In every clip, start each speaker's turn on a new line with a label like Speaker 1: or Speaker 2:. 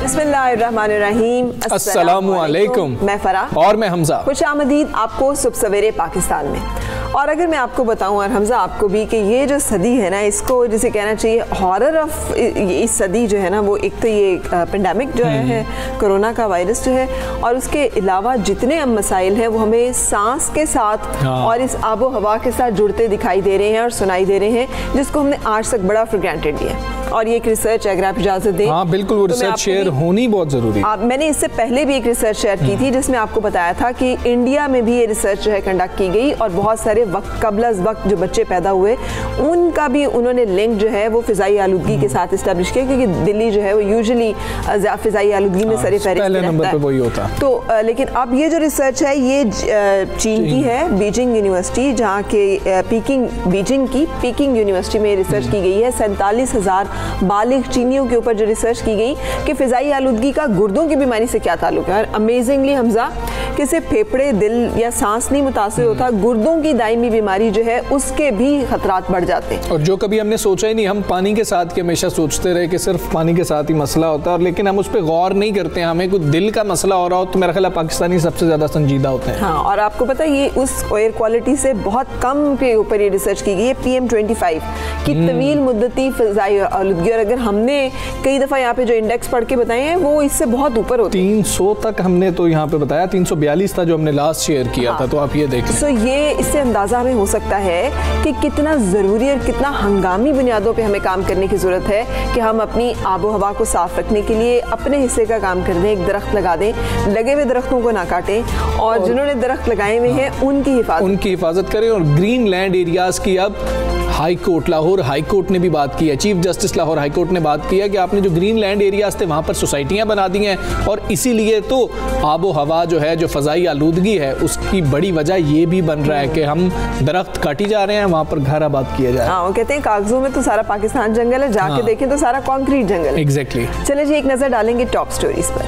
Speaker 1: बिस्मिल्लाहिर्रहमानिर्रहीम।
Speaker 2: अस्सलामुअलैकुम।
Speaker 1: मैं फराह
Speaker 2: और मैं हमजा।
Speaker 1: खुशामदीद आपको सुबह सवेरे पाकिस्तान में। और अगर मैं आपको बताऊं और हमजा आपको भी कि ये जो सदी है ना, इसको जिसे कहना चाहिए हॉरर ऑफ इस सदी जो है ना, वो एक तो ये पेंडेमिक जो है कोरोना का वायरस जो है, और उसके अलावा जितने मसाइल हैं वो हमें सांस के साथ और इस आबो हवा के साथ जुड़ते दिखाई दे रहे हैं और सुनाई दे रहे हैं, जिसको हमने आज तक बड़ा फॉर ग्रांटेड लिया है। और ये एक रिसर्च है, अगर आप इजाज़त दें।
Speaker 2: हाँ बिल्कुल, वो रिसर्च शेयर होनी बहुत ज़रूरी है।
Speaker 1: मैंने इससे पहले भी एक रिसर्च शेयर की थी जिसमें आपको बताया था कि इंडिया में भी ये रिसर्च जो है कंडक्ट की गई, और बहुत सारे वक्त जो बच्चे पैदा हुए उनका भी उन्होंने लिंक जो है वो फ़िज़ाई आलूदगी के साथ इस्टेब्लिश किया, क्योंकि दिल्ली जो है वो यूजुअली फ़िज़ाई आलूदगी में सरे फहरिस्त
Speaker 2: नंबर पे वही होता है।
Speaker 1: तो लेकिन अब ये जो रिसर्च है ये चीन की है, बीजिंग यूनिवर्सिटी, जहाँ के बीजिंग की पीकिंग यूनिवर्सिटी में रिसर्च की गई है। 47,000 बालिग चीनियों के ऊपर जो रिसर्च की गई कि फ़िज़ाई आलूदगी का गुर्दों की बीमारी से क्या ताल्लुक है। और अमेजिंगली हमजा, कि सिर्फ फेफड़े, दिल या सांस नहीं मुतासिर होता, गुर्दों की दायमी बीमारी जो है उसके भी खतरात बढ़ जाते हैं।
Speaker 2: और जो कभी हमने सोचा ही नहीं, हम पानी के साथ के हमेशा सोचते रहे कि सिर्फ पानी के साथ ही मसला होता है, और लेकिन हम उस पर गौर नहीं करते हैं। हमें कुछ दिल का मसला हो रहा हो तो मेरा ख्याल पाकिस्तानी सबसे ज़्यादा संजीदा होते हैं।
Speaker 1: हाँ, और आपको पता है ये उस एयर क्वालिटी से बहुत कम के ऊपर ये रिसर्च की गई है, PM25 की तवील मुद्दती फ़िज़ाई आलूदगी। और अगर हमने कई दफ़ा यहाँ पे जो इंडेक्स पढ़ के बताए हैं वो इससे बहुत ऊपर होते हैं।
Speaker 2: 300 तक हमने तो यहाँ पे बताया, 342 था जो हमने लास्ट शेयर किया था, तो आप ये देखें।
Speaker 1: तो ये इससे अंदाज़ा हमें हो सकता है कि कितना ज़रूरी और कितना हंगामी बुनियादों पे हमें काम करने की ज़रूरत है कि हम अपनी आबो हवा को साफ़ रखने के लिए अपने हिस्से का काम कर दें, एक दरख्त लगा दें, लगे हुए दरख्तों को ना काटें, और जिन्होंने दरख्त लगाए हुए हैं उनकी हिफाजत
Speaker 2: करें। और ग्रीन लैंड एरियाज़ की अब high court, Lahore high court ने भी बात की है, chief justice Lahore high court ने बात की है कि आपने जो ग्रीन लैंड एरियाज थे वहाँ पर सोसाइटियाँ बना दी हैं, और इसीलिए तो आबो हवा जो है, जो फ़ज़ाई आलूदगी है, उसकी बड़ी वजह ये भी बन रहा है कि हम दरख्त काटी जा रहे हैं, वहाँ पर घर आबाद किए जा रहे हैं।
Speaker 1: हाँ, वो कहते हैं कागजों में तो सारा पाकिस्तान जंगल है, जाके देखें तो सारा कॉन्क्रीट जंगल है।
Speaker 2: एग्जैक्टली।
Speaker 1: चले जी, एक नज़र डालेंगे टॉप स्टोरीज पर।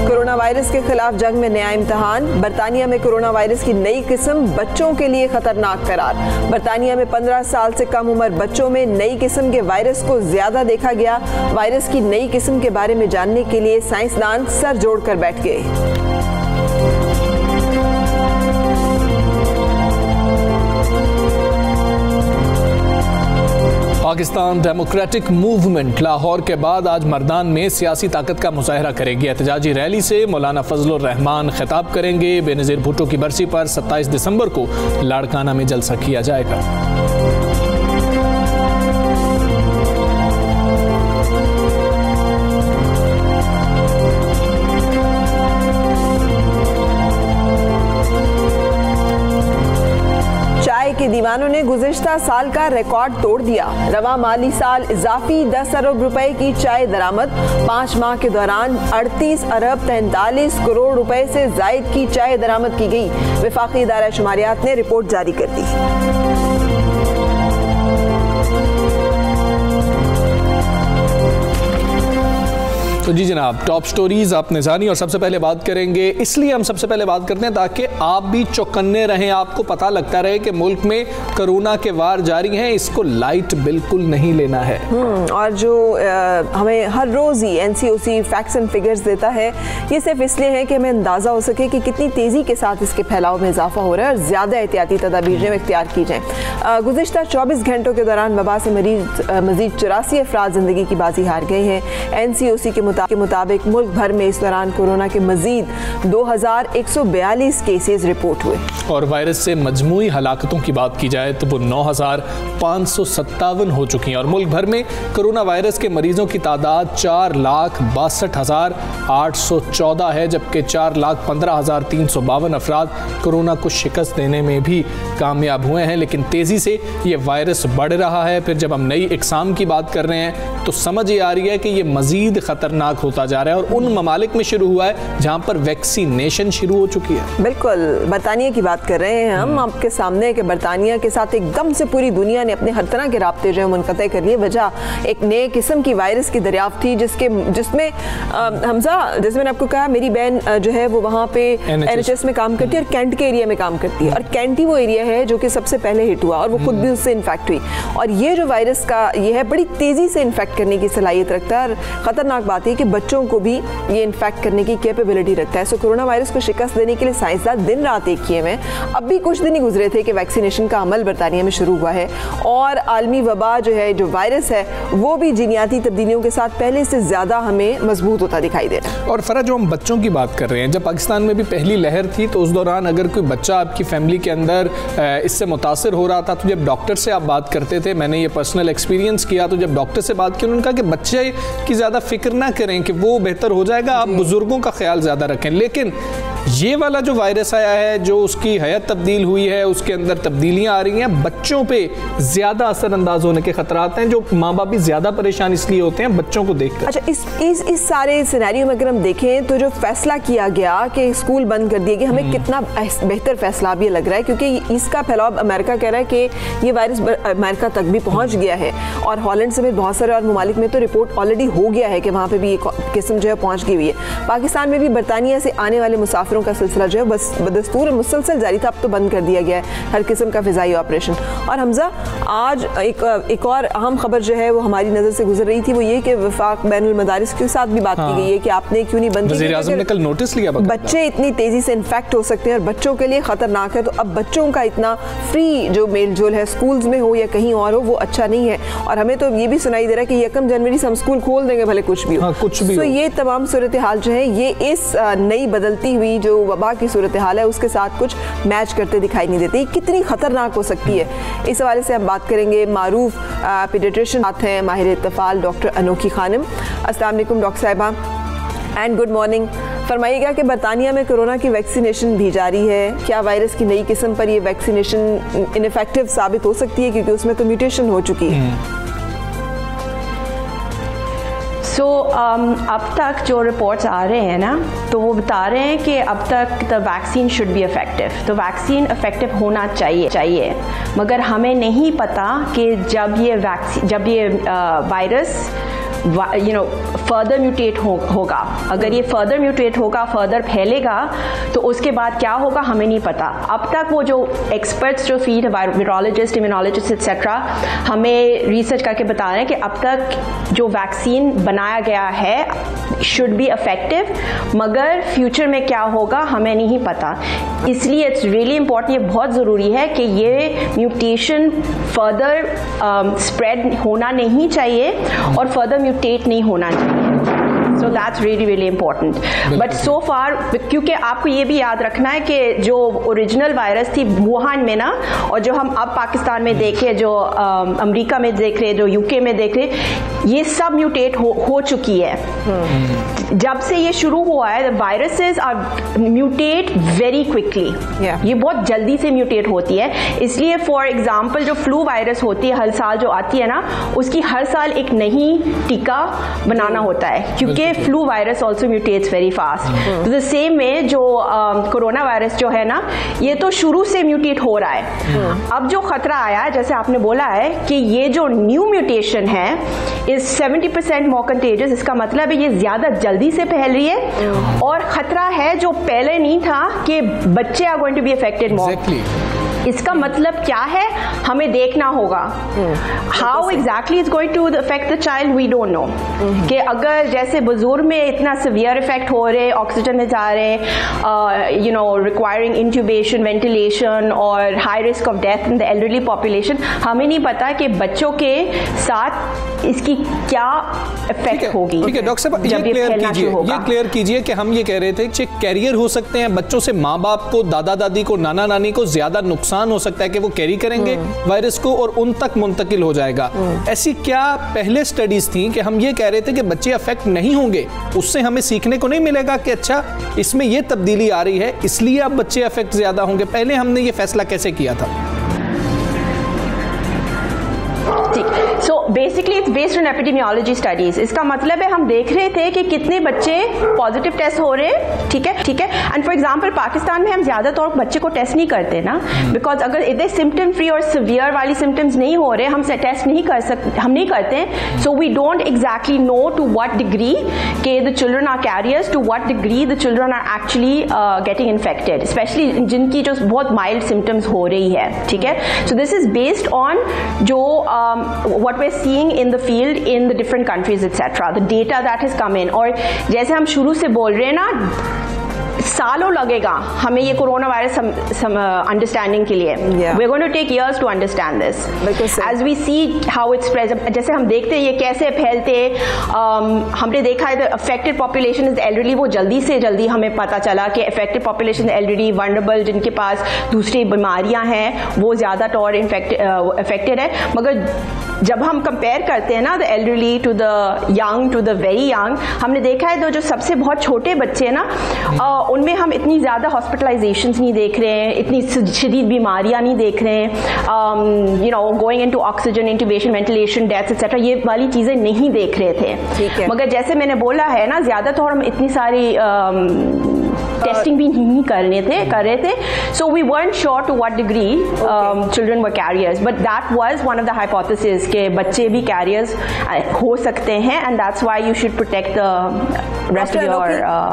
Speaker 1: कोरोना वायरस के खिलाफ जंग में नया इम्तिहान। बरतानिया में कोरोना वायरस की नई किस्म बच्चों के लिए खतरनाक करार। बरतानिया में 15 साल से कम उम्र बच्चों में नई किस्म के वायरस को ज्यादा देखा गया। वायरस की नई किस्म के बारे में जानने के लिए साइंसदान सर जोड़कर बैठ गए।
Speaker 2: पाकिस्तान डेमोक्रेटिक मूवमेंट लाहौर के बाद आज मर्दान में सियासी ताकत का मुजाहरा करेगी। एहतजाजी रैली से मौलाना फजलुर रहमान खिताब करेंगे। बेनज़ीर भुट्टो की बरसी पर 27 दिसंबर को लाड़काना में जलसा किया जाएगा।
Speaker 1: के दीवानों ने गुज़िश्ता साल का रिकॉर्ड तोड़ दिया। रवा माली साल इजाफी 10 अरब रुपए की चाय दरामद। 5 माह के दौरान 38 अरब 43 करोड़ रुपए से जायद की चाय दरामद की गई। वफाकी इदारा शुमारियात ने रिपोर्ट जारी कर दी।
Speaker 2: तो जी जनाब, टॉप स्टोरीज आपने जानी, और सबसे पहले बात करेंगे, इसलिए हम सबसे पहले बात करते हैं ताकि आप भी चौकन्ने रहें, आपको पता लगता रहे कि मुल्क में कोरोना के वार जारी हैं, इसको लाइट बिल्कुल नहीं लेना है।
Speaker 1: और जो हमें हर रोज़ ही NCOC फैक्ट्स एंड फिगर्स देता है, ये सिर्फ इसलिए है कि हमें अंदाज़ा हो सके कि कितनी तेज़ी के साथ इसके फैलाव में इजाफा हो रहा है और ज़्यादा एहतियाती तदाबीरें इख्तियार की जाएँ। गुज़िश्ता 24 घंटों के दौरान वबा से मजीद 84 अफराद ज़िंदगी की बाजी हार गए हैं। NCOC के मुताबिक मुल्क भर में इस दौरान कोरोना के मजीद 2142 केसेस रिपोर्ट हुए।
Speaker 2: और वायरस से मजमूई हलाकतों की बात की जाए तो वो 9557 हो चुकी हैं, और मुल्क भर में कोरोना वायरस के मरीजों की तादाद 4,62,814 है, जबकि 4,15,352 अफराद कोरोना को शिकस्त देने में भी कामयाब हुए हैं। लेकिन तेज़ी से ये वायरस बढ़ रहा है। फिर जब हम नई इकसाम की बात कर रहे हैं तो समझ ये आ रही है कि ये मजीद ख़तरनाक खतरनाक होता जा रहा है और उन ममालिक में शुरू हुआ है जहां पर वैक्सीनेशन शुरू हो चुकी है।
Speaker 1: बिल्कुल, बरतानिया की बात कर रहे हैं हम आपके सामने कि बरतानिया के साथ एकदम से पूरी दुनिया ने अपने हर तरह के राब्ते जो है मुनक़ता कर लिए। वजह एक नए किस्म की वायरस की दरियाफ्त थी जिसमें हमजा, जैसे मैंने आपको कहा, मेरी बहन जो है वो वहाँ पे NHS में काम करती है और कैंट के एरिया में काम करती है, और कैंट ही वो एरिया है जो कि सबसे पहले हिट हुआ और वो खुद भी उससे इन्फेक्ट हुई। और ये जो वायरस का ये है बड़ी तेज़ी से इन्फेक्ट करने की सलाहियत रखता है, और ख़तरनाक बात है कि बच्चों को भी ये इन्फेक्ट करने की कैपेबिलिटी रखता है। सो कोरोना वायरस को शिकस्त देने के लिए साइंसदान दिन रात एक किए हैं। अब भी कुछ दिन ही गुजरे थे कि वैक्सीनेशन का अमल बरतानिया में शुरू हुआ है, और आलमी वबा जो है, जो वायरस है, वो भी जीनियाती तब्दीलियों के साथ पहले से ज़्यादा हमें मजबूत होता दिखाई दे रहा है।
Speaker 2: और फरा, जो हम बच्चों की बात कर रहे हैं, जब पाकिस्तान में भी पहली लहर थी तो उस दौरान अगर कोई बच्चा आपकी फैमिली के अंदर इससे मुतासर हो रहा था तो जब डॉक्टर से आप बात करते थे, मैंने ये पर्सनल एक्सपीरियंस किया, तो जब डॉक्टर से बात की उन्होंने कहा कि बच्चे की ज़्यादा फिक्र ना करें कि वो बेहतर हो जाएगा, आप बुजुर्गों का ख्याल ज़्यादा रखें। लेकिन ये वाला जो वायरस आया है, जो उसकी हयत तब्दील हुई है, उसके अंदर तब्दीलियां आ रही हैं, बच्चों पे ज़्यादा असरअंदाज होने के खतरात हैं, जो माँ बाप भी ज़्यादा परेशान इसलिए होते हैं बच्चों को देखकर।
Speaker 1: अच्छा, इस सारे सिनेरियो में अगर हम देखें तो जो फैसला किया गया कि स्कूल बंद कर दिए गए, हमें कितना बेहतर फैसला भी लग रहा है, क्योंकि इसका फैलाव अमेरिका कह रहा है कि ये वायरस अमेरिका तक भी पहुँच गया है, और हॉलैंड समेत बहुत सारे और ममालिक में तो रिपोर्ट ऑलरेडी हो गया है कि वहाँ पर भी ये किस्म जो है पहुँच गई हुई है। पाकिस्तान में भी बरतानिया से आने वाले मुसाफिरों का सिलसिला जो है बस बदस्तूर मुसलसल जारी था, अब तो बंद कर दिया गया है हर किस्म का फ़िज़ाई ऑपरेशन। और हमजा, आज एक और अहम खबर जो है वो हमारी नज़र से गुजर रही थी, वो ये कि वफाक बैनुल मदारिस के साथ भी बात की गई है कि आपने क्यों नहीं बंद
Speaker 2: वज़ीर आज़म ने कल नोटिस लिया,
Speaker 1: बच्चे इतनी तेज़ी से इन्फेक्ट हो सकते हैं और बच्चों के लिए ख़तरनाक है, तो अब बच्चों का इतना फ्री जो मेल जोल है स्कूल्स में हो या कहीं और हो, वो अच्छा नहीं है। और हमें तो ये भी सुनाई दे रहा है कि 1 जनवरी से हम स्कूल खोल देंगे भले कुछ भी हो।
Speaker 2: कुछ भी
Speaker 1: तो ये तमाम सूरत हाल जो है ये इस नई बदलती हुई जो वबा की सूरत हाल है उसके साथ कुछ मैच करते दिखाई नहीं देती। कितनी खतरनाक हो सकती है, इस हवाले से हम बात करेंगे। मारूफ पीडियाट्रिशियन साथ हैं माहिर इत्तफाल डॉक्टर अनोखी खानम। अस्सलाम वालेकुम डॉक्टर साहिबा एंड गुड मॉर्निंग। फरमाइएगा कि बरतानिया में कोरोना की वैक्सीनेशन भी जारी है, क्या वायरस की नई किस्म पर यह वैक्सीनेशन इनफेक्टिव साबित हो सकती है, क्योंकि उसमें तो म्यूटेशन हो चुकी है?
Speaker 3: अब तक जो रिपोर्ट्स आ रहे हैं ना, तो वो बता रहे हैं कि अब तक the vaccine should be effective, तो वैक्सीन इफ़ेक्टिव होना चाहिए, मगर हमें नहीं पता कि जब ये वायरस फर्दर म्यूटेट होगा, अगर ये फर्दर म्यूटेट होगा, फर्दर फैलेगा, तो उसके बाद क्या होगा हमें नहीं पता। अब तक वो जो एक्सपर्ट्स जो फील्ड वायरोलॉजिस्ट, इम्यूनोलॉजिस्ट एक्सेट्रा हमें रिसर्च करके बता रहे हैं कि अब तक जो वैक्सीन बनाया गया है शुड बी इफेक्टिव, मगर फ्यूचर में क्या होगा हमें नहीं पता। इसलिए इट्स रियली इम्पॉर्टेंट, ये बहुत ज़रूरी है कि ये म्यूटेशन फर्दर स्प्रेड होना नहीं चाहिए और फर्दर म्यूटेट नहीं होना चाहिए। So that's really really important. But so far, क्योंकि आपको ये भी याद रखना है कि जो ओरिजिनल वायरस थी वुहान में ना, और जो हम अब पाकिस्तान में देखे, जो अमेरिका में देख रहे, जो यूके में देख रहे, ये सब म्यूटेट हो चुकी है। जब से ये शुरू हुआ है, viruses are mutate very quickly, ये बहुत जल्दी से म्यूटेट होती है। इसलिए फॉर एग्जांपल जो फ्लू वायरस होती है हर साल जो आती है ना, उसकी हर साल एक नई टीका बनाना होता है, क्योंकि flu virus also mutates very fast. तो द सेम में जो कोरोना वायरस जो है ना, ये तो शुरू से म्यूटेट हो रहा है। अब जो खतरा आया है, जैसे आपने बोला है कि ये जो न्यू म्यूटेशन है इज 70% मोर कंटेजियस, इसका मतलब है ये ज्यादा जल्दी से फैल रही है, और खतरा है जो पहले नहीं था कि बच्चे are going to be affected more. इसका मतलब क्या है हमें देखना होगा। How exactly is going to affect the child we don't know, कि अगर जैसे बुजुर्ग में इतना सिवियर इफेक्ट हो रहे, ऑक्सीजन में जा रहे, रिक्वायरिंग इंट्यूबेशन, वेंटिलेशन और high risk of death in the elderly population, हमें नहीं पता कि बच्चों के साथ इसकी क्या इफेक्ट होगी।
Speaker 2: ठीक है डॉक्टर साहब, ये क्लियर कीजिए कि हम ये कह रहे थे कि कैरियर हो सकते हैं बच्चों से, माँ बाप को, दादा दादी को, नाना नानी को ज्यादा नुकसान हो सकता है कि वो कैरी करेंगे वायरस को और उन तक मुंतकिल हो जाएगा। ऐसी क्या पहले स्टडीज थी कि हम ये कह रहे थे कि बच्चे अफेक्ट नहीं होंगे, उससे हमें सीखने को नहीं मिलेगा कि अच्छा इसमें ये तब्दीली आ रही है इसलिए अब बच्चे अफेक्ट ज्यादा होंगे? पहले हमने ये फैसला कैसे किया था?
Speaker 3: ठीक, so basically it's based on epidemiology studies. इसका मतलब है हम देख रहे थे कि कितने बच्चे पॉजिटिव टेस्ट हो रहे हैं, ठीक है। एंड फॉर एग्जांपल पाकिस्तान में हम ज्यादातर बच्चे को टेस्ट नहीं करते ना, बिकॉज अगर इतने सिम्टम फ्री और सिवियर वाली सिम्टम्स नहीं हो रहे, हम टेस्ट नहीं कर सकते, हम नहीं करते। So we don't exactly know to what degree के the children are carriers, to what degree the children are actually getting infected, especially जिनकी जो बहुत माइल्ड सिम्टम्स हो रही है, ठीक है। So this is based on जो what we're seeing in the field in the different countries etc, the data that has come in। और जैसे हम शुरू से बोल रहे हैं ना, सालों लगेगा हमें ये कोरोना वायरस अंडरस्टैंडिंग के लिए। we're going to take years to understand this as we see how it spreads। जैसे हम देखते हैं ये कैसे फैलते, हमने देखा है the affected population is the elderly, वो जल्दी से जल्दी हमें पता चला कि affected population elderly, vulnerable, जिनके पास दूसरी बीमारियां हैं वो ज़्यादा तौर affected है। मगर जब हम कंपेयर करते हैं ना the elderly to the young to the very young, हमने देखा है जो सबसे बहुत छोटे बच्चे हैं ना, उनमें हम इतनी ज़्यादा हॉस्पिटलाइजेशंस नहीं देख रहे हैं, इतनी शदीद बीमारियां नहीं देख रहे हैं, you know going into oxygen, intubation, ventilation, deaths etcetera, ये वाली चीज़ें नहीं देख रहे थे। मगर जैसे मैंने बोला है ना, ज़्यादातर हम इतनी सारी टेस्टिंग भी नहीं कर रहे थे। So we weren't sure to what degree children were carriers, but that was one of the hypotheses कि बच्चे भी carriers हो सकते हैं, and that's why you should protect the rest of your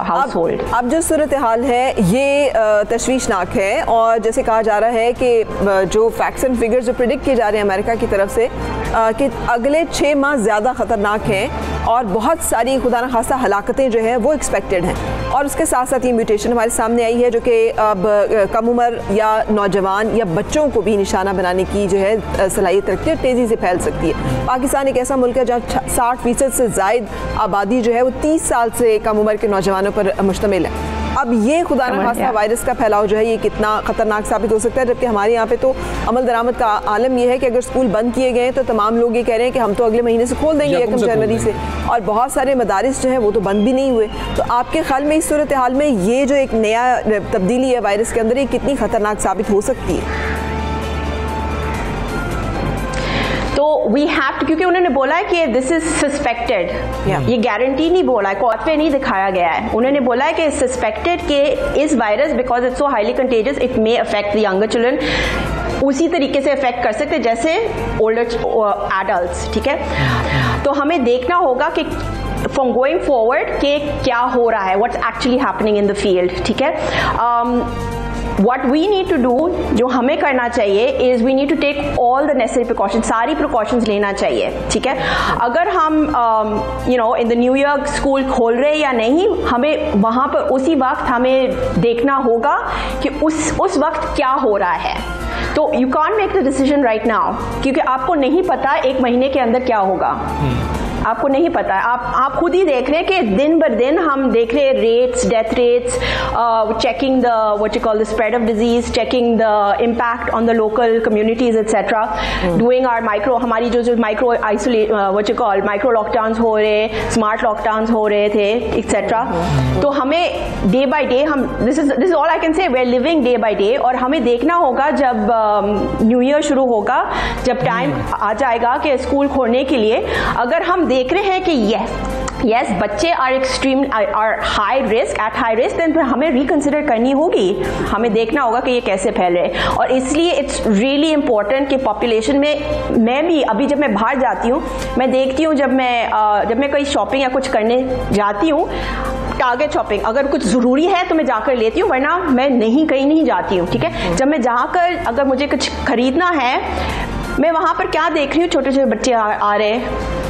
Speaker 3: household।
Speaker 1: अब जो सूरत हाल है ये तशवीशनाक है, और जैसे कहा जा रहा है कि जो फैक्ट्स एंड फिगर्स जो प्रिडिक्ट किए जा रहे हैं अमेरिका की तरफ से कि अगले 6 माह ज़्यादा ख़तरनाक हैं और बहुत सारी खुदा न खासा हलाकतें जो है वो एक्सपेक्टेड हैं। और उसके साथ साथ ये म्यूटेशन हमारे सामने आई है जो कि अब कम उम्र या नौजवान या बच्चों को भी निशाना बनाने की जो है सलाहियत रखती है, तेज़ी से फैल सकती है। पाकिस्तान एक ऐसा मुल्क है जहाँ 60% से ज़ायद आबादी जो है वो 30 साल से कम उम्र के नौजवानों पर मुश्तमिल है। अब ये खुदा न खासा वायरस का फैलाव जो है ये कितना ख़तरनाक साबित हो सकता है, जबकि हमारे यहाँ पे तो अमल दरामद का आलम ये है कि अगर स्कूल बंद किए गए तो तमाम लोग ये कह रहे हैं कि हम तो अगले महीने से खोल देंगे 1 जनवरी से, और बहुत सारे मदारिस जो हैं वो तो बंद भी नहीं हुए। तो आपके ख्याल में इस सूरत हाल में ये जो एक नया तब्दीली है वायरस के अंदर, ये कितनी ख़तरनाक साबित हो सकती है?
Speaker 3: तो वी हैव टू, क्योंकि उन्होंने बोला है कि दिस इज सस्पेक्टेड, ये गारंटी नहीं बोला है, कोर्ट पे नहीं दिखाया गया है। उन्होंने बोला है कि सस्पेक्टेड के इस virus because it's so highly contagious it may affect the younger children, उसी तरीके से अफेक्ट कर सकते जैसे ओल्डर एडल्ट्स, ठीक है। तो हमें देखना होगा कि फ्रॉम गोइंग फॉरवर्ड कि क्या हो रहा है, what's actually happening in the field, ठीक है। What we need to do, जो हमें करना चाहिए is we need to take all the necessary precautions, सारी precautions लेना चाहिए, ठीक है। अगर हम you know in the new year school खोल रहे या नहीं, हमें वहाँ पर उसी वक्त हमें देखना होगा कि उस वक्त क्या हो रहा है। तो you can't make the decision right now, क्योंकि आपको नहीं पता 1 महीने के अंदर क्या होगा, आपको नहीं पता। आप खुद ही देख रहे हैं कि दिन बर दिन हम देख रहे हैं rates, death rates, checking the what you call the spread of disease, checking the impact on the local communities etcetera, doing our micro, हमारी जो micro isolate what you call micro lockdown हो रहे, स्मार्ट लॉकडाउन हो रहे थे etcetera. तो हमें day by day हम this is all I can say, we are living day by day. और हमें देखना होगा जब न्यू ईयर शुरू होगा, जब टाइम आ जाएगा कि स्कूल खोलने के लिए, अगर हम देख रहे हैं कि यस बच्चे are extreme are high risk, at high risk, then हमें रिकंसिडर करनी होगी, हमें देखना होगा कि ये कैसे फैल रहे हैं। और इसलिए इट्स रियली इंपॉर्टेंट कि पॉपुलेशन में, मैं भी अभी जब मैं बाहर जाती हूँ, मैं देखती हूँ जब मैं कोई शॉपिंग या कुछ करने जाती हूँ, टारगेट शॉपिंग, अगर कुछ ज़रूरी है तो मैं जाकर लेती हूँ, वरना मैं कहीं नहीं जाती हूँ, ठीक है। जब मैं जाकर अगर मुझे कुछ खरीदना है, मैं वहाँ पर क्या देख रही हूँ, छोटे छोटे बच्चे आ रहे हैं,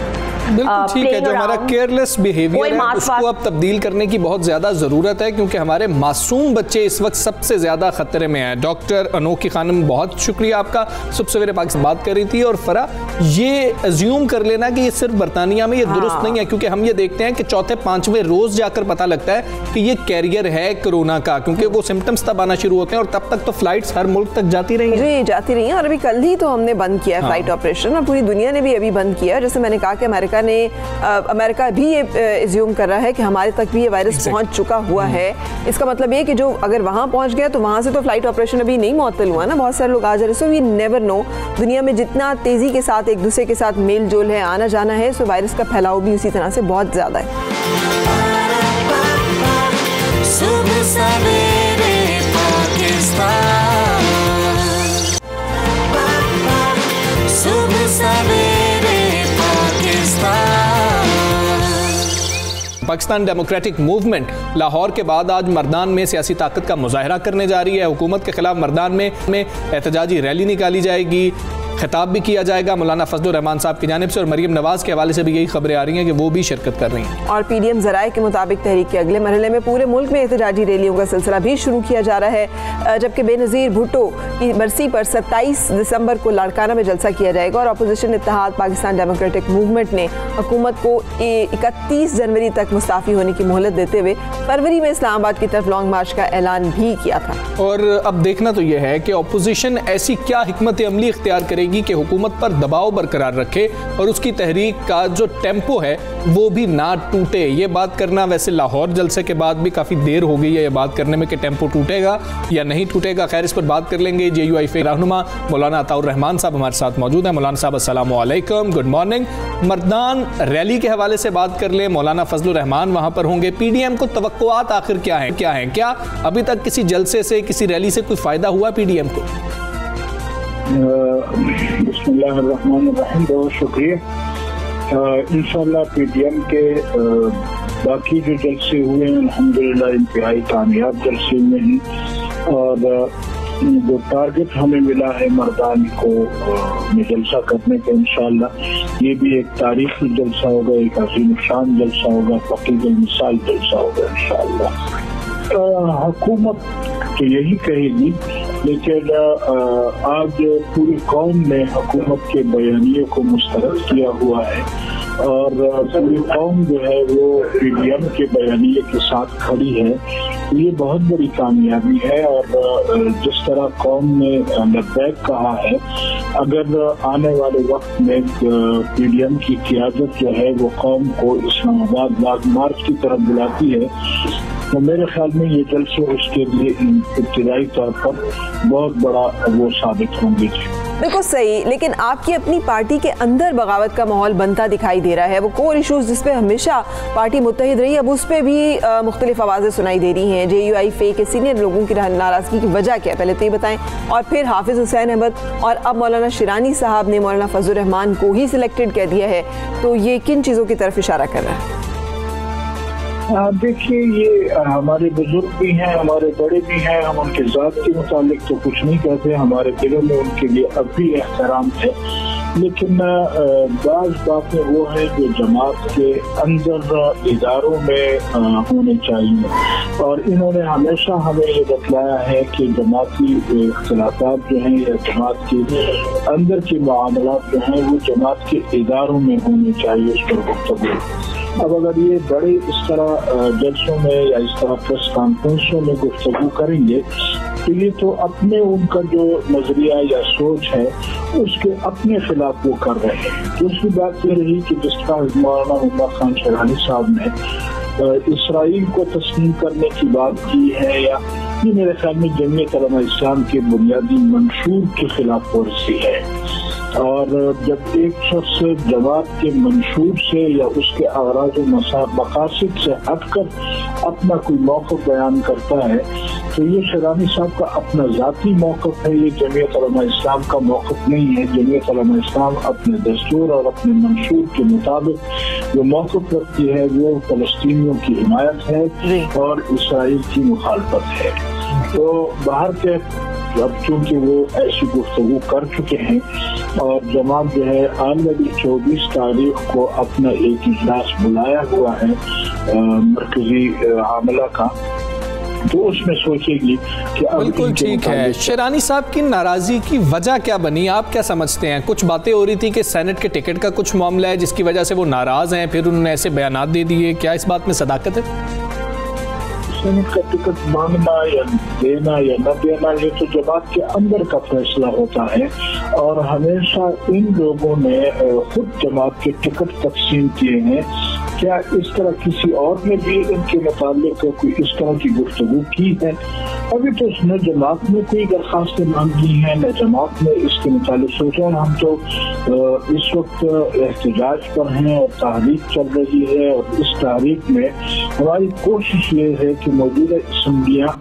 Speaker 2: बिल्कुल ठीक है। जो हमारा केयरलेस बिहेवियर है उसको अब तब्दील करने की बहुत ज़्यादा ज़रूरत है, क्योंकि हमारे मासूम बच्चे इस वक्त सबसे ज़्यादा ख़तरे में हैं। डॉक्टर अनोखी खानम, बहुत शुक्रिया आपका, सुबह सवेरे पाकिस्तान बात कर रही थी। और फरा, ये अज्यूम कर लेना कि ये सिर्फ बरतानिया में, ये दुरुस्त नहीं है, क्योंकि हम ये देखते हैं कि 4-5वें रोज़ जाकर पता लगता है कि ये कैरियर है कोरोना का, क्योंकि वो सिम्टम्स तब आना शुरू होते हैं, और तब तक तो फ्लाइट्स हर मुल्क तक जाती रही हैं।
Speaker 1: और अभी कल ही तो हमने बंद किया फ्लाइट ऑपरेशन, और पूरी दुनिया ने भी अभी बंद किया। जैसे मैंने कहा कि अमेरिका अमेरिका भी ये एज्यूम कर रहा है कि हमारे तक भी ये वायरस पहुंच चुका हुआ है। इसका मतलब ये कि जो अगर वहाँ पहुंच गया तो वहाँ से तो फ्लाइट ऑपरेशन अभी नहीं मुअत्तल हुआ ना, बहुत सारे लोग आ जा रहे। सो वी नेवर नो, दुनिया में जितना तेज़ी के साथ एक दूसरे के साथ मेल जोल है, आना जाना है, सो वायरस का फैलाव भी उसी तरह से बहुत ज़्यादा है।
Speaker 2: पाकिस्तान डेमोक्रेटिक मूवमेंट लाहौर के बाद आज मर्दान में सियासी ताकत का मुजाहरा करने जा रही है। हुकूमत के खिलाफ मर्दान में एहतजाजी रैली निकाली जाएगी, खिताब भी किया जाएगा मौलाना फजलुर रहमान साहब की जानिब से, और मरियम नवाज के हवाले से भी यही खबरें आ रही हैं कि वो भी शिरकत कर रही हैं। और
Speaker 1: पीडीएम ज़राए के मुताबिक तहरीक के अगले मरहले में पूरे मुल्क में एहतजाजी रैलियों का सिलसिला भी शुरू किया जा रहा है, जबकि बेनज़ीर भुट्टो की बरसी पर 27 दिसंबर को लाड़काना में जलसा किया जाएगा। और अपोजिशन इत्तेहाद पाकिस्तान डेमोक्रेटिक मूवमेंट ने हुकूमत को 31 जनवरी तक मुस्ताफ़ी होने की मोहलत देते हुए फरवरी में इस्लामाबाद की तरफ लॉन्ग मार्च का ऐलान भी किया था।
Speaker 2: और अब देखना तो यह है कि अपोजिशन ऐसी क्या हिकमत अमली इख्तियार करेगी कि हुकूमत पर दबाव बरकरार रखे और उसकी तहरीक का जो टेम्पो है वो भी ना टूटे। ये बात करना, वैसे लाहौर जलसे के बाद भी काफ़ी देर हो गई है ये बात करने में कि टेम्पो टूटेगा या नहीं टूटेगा। खैर, इस पर बात कर लेंगे। JUIF रहनुमा मौलाना अताउर रहमान साहब हमारे साथ मौजूद हैं। मौलाना साहब अस्सलामु अलैकुम, गुड मॉर्निंग। मर्दान रैली के हवाले से बात कर लें, मौलाना फजलुर रहमान वहाँ पर होंगे। PDM को तवक्कुआत आखिर क्या है? क्या अभी तक किसी जलसे से, किसी रैली से कोई फ़ायदा हुआ PDM को?
Speaker 4: बिस्मिल्लाहिर्रहमानिर्रहीम, बहुत शुक्रिया। इंशाअल्लाह PDM के बाकी जो जलसे हुए हैं अल्हम्दुलिल्लाह इंतहाई कामयाब जलसे हुए हैं, और जो टारगेट हमें मिला है मर्दानी को में जलसा करने का, इंशाअल्लाह ये भी एक तारीखी जलसा होगा, एक अजीम शान जलसा होगा, फकीर मिसाल जलसा होगा इंशाअल्लाह। हुकूमत तो यही कहेगी, लेकिन आज पूरी कौम ने हुकूमत के बयानिए को मुस्तरद किया हुआ है, और पूरी कौम जो है वो PDM के बयानिए के साथ खड़ी है। ये बहुत बड़ी कामयाबी है, और जिस तरह कौम ने लब्बैक कहा है, अगर आने वाले वक्त में PDM की क़ियादत जो है वो कौम को इस्लामाबाद लॉन्ग मार्च की तरफ बुलाती है, तो मेरे ख्याल में ये जलसे उसके लिए इब्तिदाई तौर पर बहुत बड़ा वो साबित होंगे।
Speaker 1: बिल्कुल सही, लेकिन आपकी अपनी पार्टी के अंदर बगावत का माहौल बनता दिखाई दे रहा है। वो कोर इशूज़ जिस पे हमेशा पार्टी मुत्तहिद रही, अब उस पर भी मुख्तलिफ आवाज़ें सुनाई दे रही हैं। JUIF के सीनियर लोगों की नाराज़गी की वजह क्या है, पहले तो ये बताएं। और फिर हाफिज़ हुसैन अहमद और अब मौलाना शिरानी साहब ने मौलाना फजलुर रहमान को ही सिलेक्टेड कह दिया है, तो ये किन चीज़ों की तरफ इशारा कर रहा है?
Speaker 4: देखिए, ये हमारे बुजुर्ग भी हैं, हमारे बड़े भी हैं, हम उनके ज़ात के मुतालिक तो कुछ नहीं कहते, हमारे दिलों में उनके लिए अब भी एहतराम है, लेकिन बाज़ बातें वो हैं जो जमात के अंदर इदारों में होने चाहिए, और इन्होंने हमेशा हमें ये बतलाया है कि जमाती इख्तिलाफ़ात जो हैं या जमात के अंदर के मामलात जो हैं वो जमात के इदारों में होने चाहिए, उस पर गुफ्तगू। अब अगर ये बड़े इस तरह जलसों में या इस तरह प्रेस कॉन्फ्रेंसों में गुफ्तगू करेंगे, तो ये तो अपने उनका जो नजरिया या सोच है उसके अपने खिलाफ वो कर रहे हैं। दूसरी बात ये रही कि जिस तरह मौलाना मोहम्मद खान शिरानी साहब ने इसराइल को तस्लीम करने की बात की है, या ये मेरे ख्याल में जमीयत उलमा इस्लाम के बुनियादी मंशूर के खिलाफ वर्जी है। और जब एक शख्स जमात के मंशूर से या उसके अगराज़ मकासद से हटकर अपना कोई मौक़िफ़ बयान करता है, तो ये शिरानी साहब का अपना ज़ाती मौक़िफ़ है, ये जमीयत उलमा इस्लाम का मौक़िफ़ नहीं है। जमीयत उलमा इस्लाम अपने दस्तूर और अपने मंशूर के मुताबिक जो मौक़िफ़ रखती है वो फ़लस्तीनियों की हिमायत है और इसराइल की मुखालफत है। तो बाहर के अब चूँकि वो ऐसी गुफ्तगू कर चुके हैं, और जमात जो है ऑलरेडी 24 तारीख को अपना एक इजलास बुलाया हुआ है मरकजी आमला का, तो उसमें सोचेगी कि
Speaker 2: बिल्कुल ठीक है। शिरानी साहब की नाराज़गी की वजह क्या बनी, आप क्या समझते हैं? कुछ बातें हो रही थी कि सेनेट के टिकट का कुछ मामला है जिसकी वजह से वो नाराज़ हैं, फिर उन्होंने ऐसे बयानात दे दिए, क्या इस बात में सदाकत है?
Speaker 4: सेनेट का टिकट मांगना या देना या न देना ये तो जमात के अंदर का फैसला होता है, और हमेशा इन लोगों ने खुद जमात के टिकट तकसीम किए हैं। क्या इस तरह किसी और ने भी इनके मुताबिक कोई इस तरह की गुफ्तगू की है? अभी तो न जमात में कोई दरखास्तें मांगी हैं, न जमात में इसके मुताबिक सोचा। हम तो इस वक्त एहतजाज पर हैं और तहरीक चल रही है, और इस तहरीक में हमारी कोशिश ये है कि मौजूदा असम्बलियाँ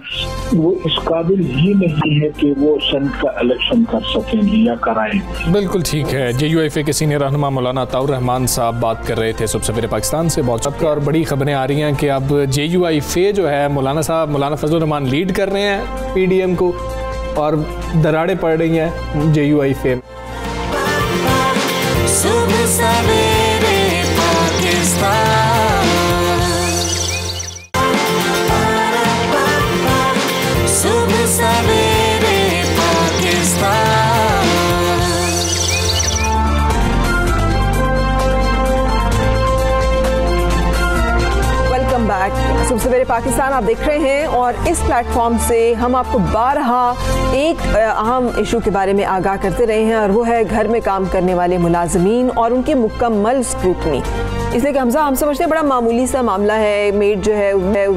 Speaker 4: वो इस काबिल ही नहीं है कि वो सेनेट का इलेक्शन कर सकेंगी या कराएंगी।
Speaker 2: बिल्कुल ठीक है। JUIFA के सीनियर रहनुमा मौलाना अताउर रहमान साहब बात कर रहे थे सुबह सवेरे पाकिस्तान से। बहुत और बड़ी खबरें आ रही हैं कि अब JUIFA जो है मौलाना साहब मौलाना फजल रहमान लीड कर रहे हैं PDM को, और दरारें पड़ रही हैं JUIFA। सुबह सवेरे पाकिस्तान।
Speaker 1: सुबह सवेरे पाकिस्तान आप देख रहे हैं, और इस प्लेटफॉर्म से हम आपको बारहा एक अहम इशू के बारे में आगाह करते रहे हैं, और वो है घर में काम करने वाले मुलाजमीन और उनकी मुकम्मल स्क्रूटनी। इसलिए कि हमजा हम समझते हैं बड़ा मामूली सा मामला है, मेड जो है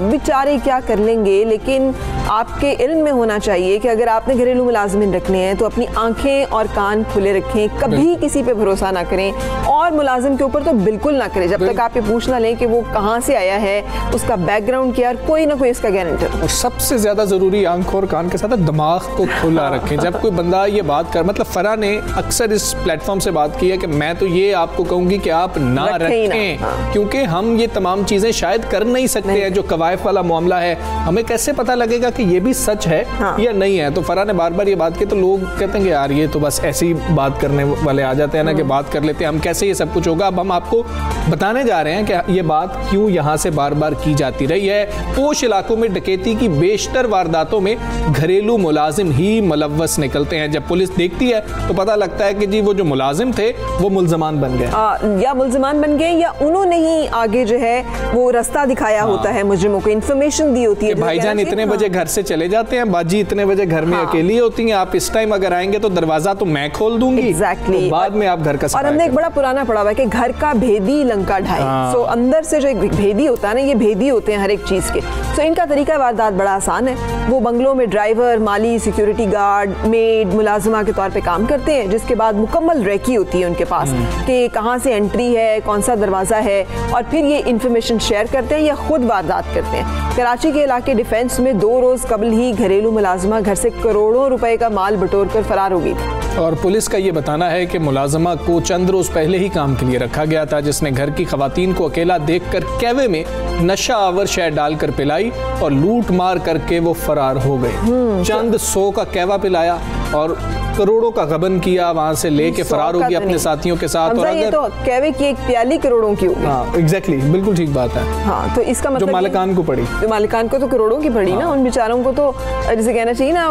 Speaker 1: बेचारे क्या कर लेंगे, लेकिन आपके इल्म में होना चाहिए कि अगर आपने घरेलू मुलाजमीन रखने हैं तो अपनी आंखें और कान खुले रखें, कभी किसी पे भरोसा ना करें, और मुलाजिम के ऊपर तो बिल्कुल ना करें जब तक आप ये पूछ ना लें कि वो कहाँ से आया है, उसका बैकग्राउंड क्या, कोई ना कोई इसका गारंटर।
Speaker 2: और सबसे ज्यादा जरूरी आंख और कान के साथ दिमाग को खुला रखें। जब कोई बंदा ये बात कर, मतलब फरा ने अक्सर इस प्लेटफॉर्म से बात की है कि मैं तो ये आपको कहूंगी कि आप ना रखें, क्योंकि हम ये तमाम चीजें शायद कर नहीं सकते हैं। जो कवायफ वाला मामला है, हमें कैसे पता लगेगा कि ये भी सच है या नहीं है? तो फरा ने बार बार ये बात की, तो लोग कहते हैं कि यार ये तो बस ऐसी बात करने वाले आ जाते हैं ना, कि बात कर लेते हैं हम, कैसे ये सब कुछ होगा। अब हम आपको बताने जा रहे हैं कि ये बात क्यों यहाँ से बार बार की जाती रही है। पोश इलाकों में डकैती की बेशतर वारदातों में घरेलू मुलाजिम ही मुलव्वस निकलते हैं। जब पुलिस देखती है तो पता लगता है कि जी वो जो मुलाजिम थे वो मुल्जमान बन गए,
Speaker 1: या मुल्जमान बन गए, या उन्होंने ही आगे जो है वो रास्ता दिखाया होता है, मुजरिमों को इन्फॉर्मेशन दी होती है
Speaker 2: कि भाईजान इतने बजे घर से चले जाते हैं, बाजी इतने बजे घर में अकेली होती हैं, आप इस टाइम अगर आएंगे तो दरवाजा तो मैं खोल दूंगी।
Speaker 1: Exactly.
Speaker 2: तो बाद में आप घर का।
Speaker 1: और हमने एक बड़ा पुराना पढ़ा हुआ है कि घर का भेदी लंका ढाई। सो अंदर से जो एक भेदी होता है ना, ये भेदी होते हैं हर एक चीज के। सो इनका तरीका वारदात बड़ा आसान है। वो बंगलों में ड्राइवर, माली, सिक्योरिटी गार्ड, मेड, मुलाजिमा के तौर पे काम करते हैं, जिसके बाद मुकम्मल रेकी होती है उनके पास कि कहाँ से एंट्री है, कौन सा दरवाजा है, और फिर ये इंफॉर्मेशन शेयर करते हैं या खुद वारदात करते हैं। कराची के इलाके डिफेंस में 2 रोज कबल ही घरेलू मुलाजिमा घर से करोड़ों रुपए का माल बटोर कर फरार हो गई थी।
Speaker 2: और पुलिस का ये बताना है कि मुलाजिमा को चंद रोज पहले ही काम के लिए रखा गया था, जिसने घर की खवातीन को अकेला देखकर कैवे में नशा आवर शय डालकर पिलाई और लूट मार करके वो फरार हो गए। चंद 100 का कैवा पिलाया और करोड़ों का गबन किया, वहां से लेके फरार हो गया अपने साथियों के साथ। और अगर
Speaker 1: ये तो कैवे की एक प्याली करोड़ों की होगी।
Speaker 2: हाँ एग्जैक्टली, बिल्कुल ठीक बात है।
Speaker 1: हाँ, तो इसका मतलब
Speaker 2: जो मालिकान को पड़ी,
Speaker 1: जो मालिकान को तो करोड़ों की पड़ी ना, उन बेचारों को तो जैसे कहना चाहिए ना,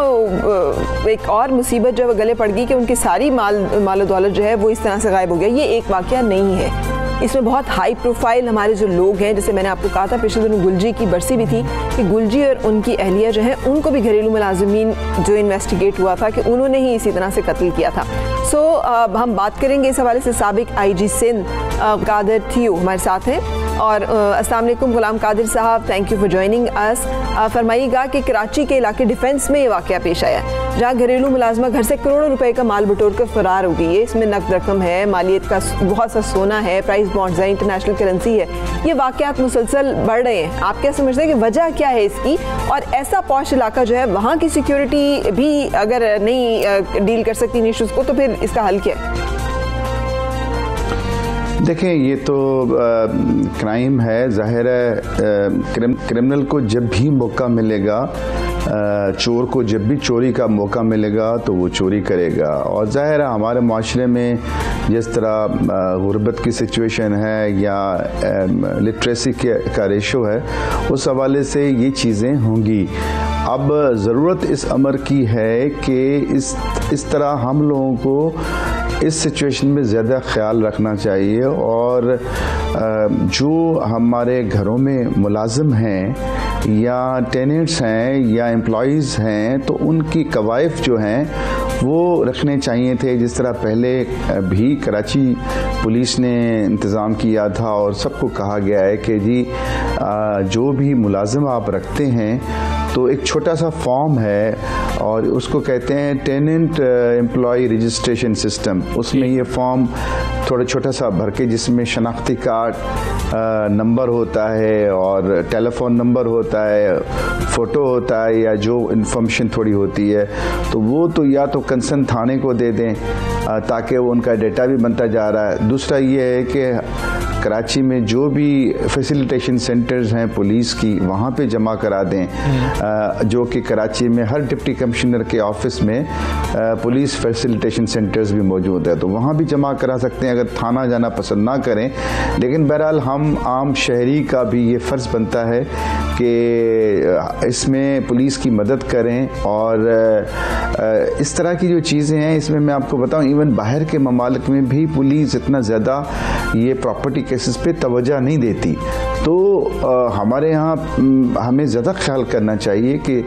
Speaker 1: एक और मुसीबत जो गले पड़ गई कि उनकी सारी माल दौलत जो है वो इस तरह से गायब हो गया। ये एक वाकया नहीं है, इसमें बहुत हाई प्रोफाइल हमारे जो लोग हैं, जैसे मैंने आपको कहा था पिछले दिनों गुलजी की बरसी भी थी, कि गुलजी और उनकी अहलिया जो है उनको भी घरेलू मुलाजिमीन जो इन्वेस्टिगेट हुआ था कि उन्होंने ही इसी तरह से कत्ल किया था। सो हम बात करेंगे इस हवाले से। साबिक IG सिंध कादिर थियो हमारे साथ हैं। और अस्सलाम वालेकुम गुलाम कादिर साहब, thank you for joining us. फरमाइएगा कि कराची के इलाके डिफेंस में ये वाक़या पेश आया जहाँ घरेलू मुलाजमा घर से करोड़ों रुपए का माल बटोर कर फरार हो गई है। इसमें नकद रकम है, मालियत का बहुत सा सोना है, प्राइस बॉन्ड्स है, इंटरनेशनल करेंसी है। ये वाक़यात मुसलसल बढ़ रहे हैं। आप क्या समझते हैं कि वजह क्या है इसकी? और ऐसा पॉश इलाका जो है वहाँ की सिक्योरिटी भी अगर नहीं डील कर सकती इन इशूज़ को, तो फिर इसका हल क्या है?
Speaker 5: देखें, ये तो क्राइम है, ज़ाहिर है। क्रिमिनल को जब भी मौका मिलेगा, चोर को जब भी चोरी का मौका मिलेगा तो वो चोरी करेगा। और ज़ाहिर है हमारे माशरे में जिस तरह गुर्बत की सिचुएशन है या लिटरेसी का रेशो है, उस हवाले से ये चीज़ें होंगी। अब ज़रूरत इस अमर की है कि इस तरह हम लोगों को इस सिचुएशन में ज़्यादा ख्याल रखना चाहिए। और जो हमारे घरों में मुलाजिम हैं या टेनेंट्स हैं या एम्प्लॉइज़ हैं, तो उनकी कवायद जो हैं वो रखने चाहिए थे, जिस तरह पहले भी कराची पुलिस ने इंतज़ाम किया था और सबको कहा गया है कि जी जो भी मुलाजिम आप रखते हैं तो एक छोटा सा फॉर्म है और उसको कहते हैं टेनेंट एम्प्लॉय रजिस्ट्रेशन सिस्टम। उसमें ये फॉर्म थोड़ा छोटा सा भर के, जिसमें शनाख्ती कार्ड नंबर होता है और टेलीफोन नंबर होता है, फ़ोटो होता है या जो इन्फॉर्मेशन थोड़ी होती है, तो वो तो या तो कंसर्न थाने को दे दें ताकि वो उनका डेटा भी बनता जा रहा है। दूसरा ये है कि कराची में जो भी फैसिलिटेशन सेंटर्स हैं पुलिस की, वहाँ पे जमा करा दें, जो कि कराची में हर डिप्टी कमिश्नर के ऑफिस में पुलिस फैसिलिटेशन सेंटर्स भी मौजूद है, तो वहाँ भी जमा करा सकते हैं अगर थाना जाना पसंद ना करें। लेकिन बहरहाल हम आम शहरी का भी ये फ़र्ज़ बनता है कि इसमें पुलिस की मदद करें। और इस तरह की जो चीज़ें हैं, इसमें मैं आपको बताऊं, इवन बाहर के ममालिक में भी पुलिस इतना ज़्यादा ये प्रॉपर्टी केसेस पे तवज्जो नहीं देती, तो हमारे यहाँ हमें ज़्यादा ख्याल करना चाहिए कि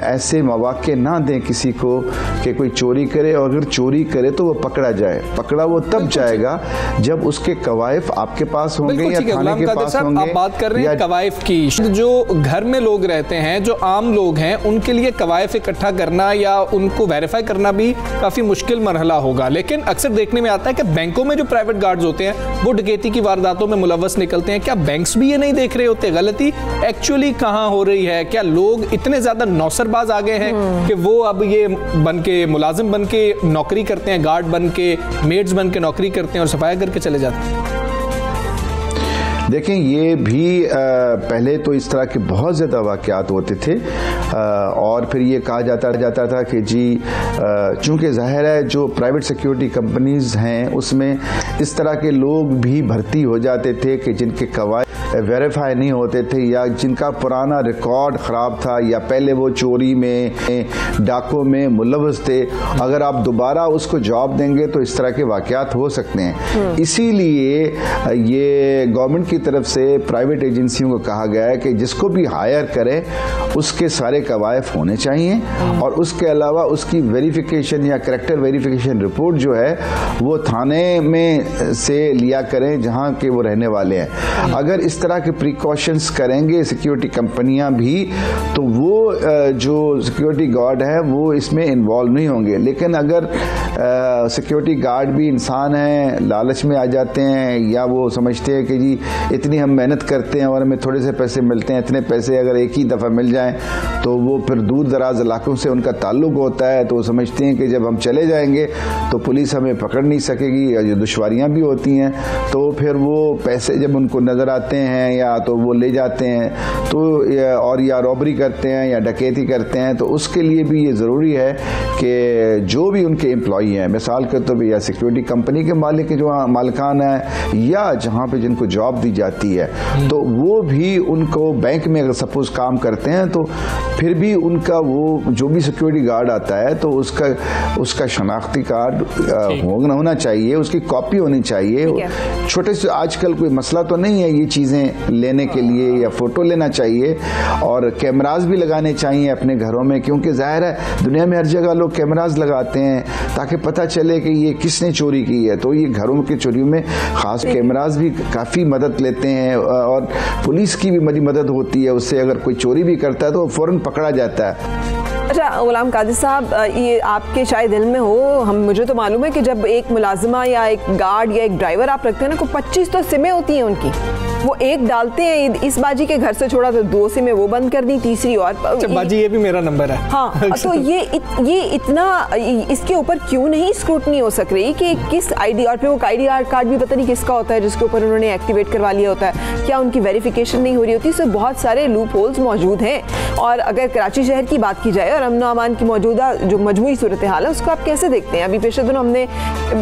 Speaker 5: ऐसे मौक़े ना दें किसी को कि कोई चोरी करे, और अगर चोरी करे तो वो पकड़ा जाए। पकड़ा वो तब जाएगा जब उसके कवायद आपके पास होंगे या थाने के पास होंगे।
Speaker 2: आप बात कर रहे हैं कवायद की, जो घर में लोग रहते हैं, जो आम लोग हैं, उनके लिए कवायद इकट्ठा करना या उनको वेरीफाई करना भी काफ़ी मुश्किल मरहला होगा। लेकिन अक्सर देखने में आता है कि बैंकों में जो प्राइवेट गार्ड्स होते हैं वो डकैती की वारदातों में मुलव्वस निकलते हैं। क्या बैंक्स भी ये नहीं देख रहे होते गलती एक्चुअली कहाँ हो रही है? क्या लोग इतने ज्यादा नौसरबाज आ गए हैं कि वो अब ये बन के मुलाजिम बन के नौकरी करते हैं, गार्ड बन के, मेड्स बन के नौकरी करते हैं और सफाई करके चले जाते हैं?
Speaker 5: देखें, ये भी पहले तो इस तरह के बहुत ज़्यादा वाक़यात होते थे और फिर ये कहा जाता था कि जी चूँकि ज़ाहिर है जो प्राइवेट सिक्योरिटी कंपनीज़ हैं उसमें इस तरह के लोग भी भर्ती हो जाते थे कि जिनके कवायद वेरीफाई नहीं होते थे या जिनका पुराना रिकॉर्ड ख़राब था या पहले वो चोरी में, डाकों में मुलव्वस थे। अगर आप दोबारा उसको जॉब देंगे तो इस तरह के वाक़यात हो सकते हैं। इसीलिए ये गवर्नमेंट की तरफ से प्राइवेट एजेंसियों को कहा गया है कि जिसको भी हायर करें उसके सारे कवायद होने चाहिए और उसके अलावा उसकी वेरिफिकेशन या करैक्टर वेरिफिकेशन रिपोर्ट जो है वो थाने में से लिया करें जहां के वो रहने वाले हैं। अगर इस तरह के प्रिकॉशंस करेंगे सिक्योरिटी कंपनियां भी तो वो जो सिक्योरिटी गार्ड है वो इसमें इन्वॉल्व नहीं होंगे। लेकिन अगर सिक्योरिटी गार्ड भी इंसान हैं, लालच में आ जाते हैं या वो समझते हैं कि जी इतनी हम मेहनत करते हैं और हमें थोड़े से पैसे मिलते हैं, इतने पैसे अगर एक ही दफ़ा मिल जाएं तो वो फिर दूर दराज इलाकों से उनका ताल्लुक होता है, तो वो समझते हैं कि जब हम चले जाएंगे तो पुलिस हमें पकड़ नहीं सकेगी या जो दुश्वारियाँ भी होती हैं, तो फिर वो पैसे जब उनको नज़र आते हैं या तो वो ले जाते हैं तो और या रॉबरी करते हैं या डकैती करते हैं। तो उसके लिए भी ये ज़रूरी है कि जो भी उनके एम्प्लॉई हैं, मिसाल के तौर पर या सिक्योरिटी कंपनी के मालिक जो मालिकान है या जहाँ पे जिनको जॉब दी जाती है, तो वो भी उनको बैंक में अगर सपोज काम करते हैं तो फिर भी उनका वो जो भी सिक्योरिटी गार्ड आता है तो उसका शनाख्ती कार्ड होना चाहिए, उसकी कॉपी होनी चाहिए। छोटे से आजकल कोई मसला तो नहीं है ये चीज़ें लेने के लिए या फ़ोटो लेना चाहिए और कैमराज भी लगाने चाहिए अपने घरों में, क्योंकि ज़ाहिर है दुनिया में हर जगह लोग कैमराज लगाते हैं ताकि पता चले कि ये किसने चोरी की है। तो ये घरों की चोरियों में ख़ास कैमराज भी काफ़ी मदद लेते हैं और पुलिस की भी बड़ी मदद होती है उससे। अगर कोई चोरी भी करता है तो फ़ौरन पकड़ा जाता है।
Speaker 1: अच्छा गुलाम कादिर साहब, ये आपके शायद दिल में हो, मुझे तो मालूम है कि जब एक मुलाजिमा या एक गार्ड या एक ड्राइवर आप रखते हैं ना, को 25 तो सिमें होती हैं उनकी, वो एक डालते हैं इस बाजी के घर से छोड़ा तो 2 सिमें वो बंद कर दी, तीसरी और
Speaker 2: बाजी ये भी मेरा नंबर है।
Speaker 1: हाँ तो ये इतना इसके ऊपर क्यों नहीं स्क्रूटनी हो सक रही कि किस आईडी, और फिर वो आईडी कार्ड भी पता नहीं किसका होता है जिसके ऊपर उन्होंने एक्टिवेट करवा लिया होता है, क्या उनकी वेरिफिकेशन नहीं हो रही होती। इससे बहुत सारे लूप होल्स मौजूद हैं। और अगर कराची शहर की बात की जाए और अमन अमान की मौजूदा जो मजमूई सूरत हाल है उसको आप कैसे देखते हैं? अभी पिछले दिनों हमने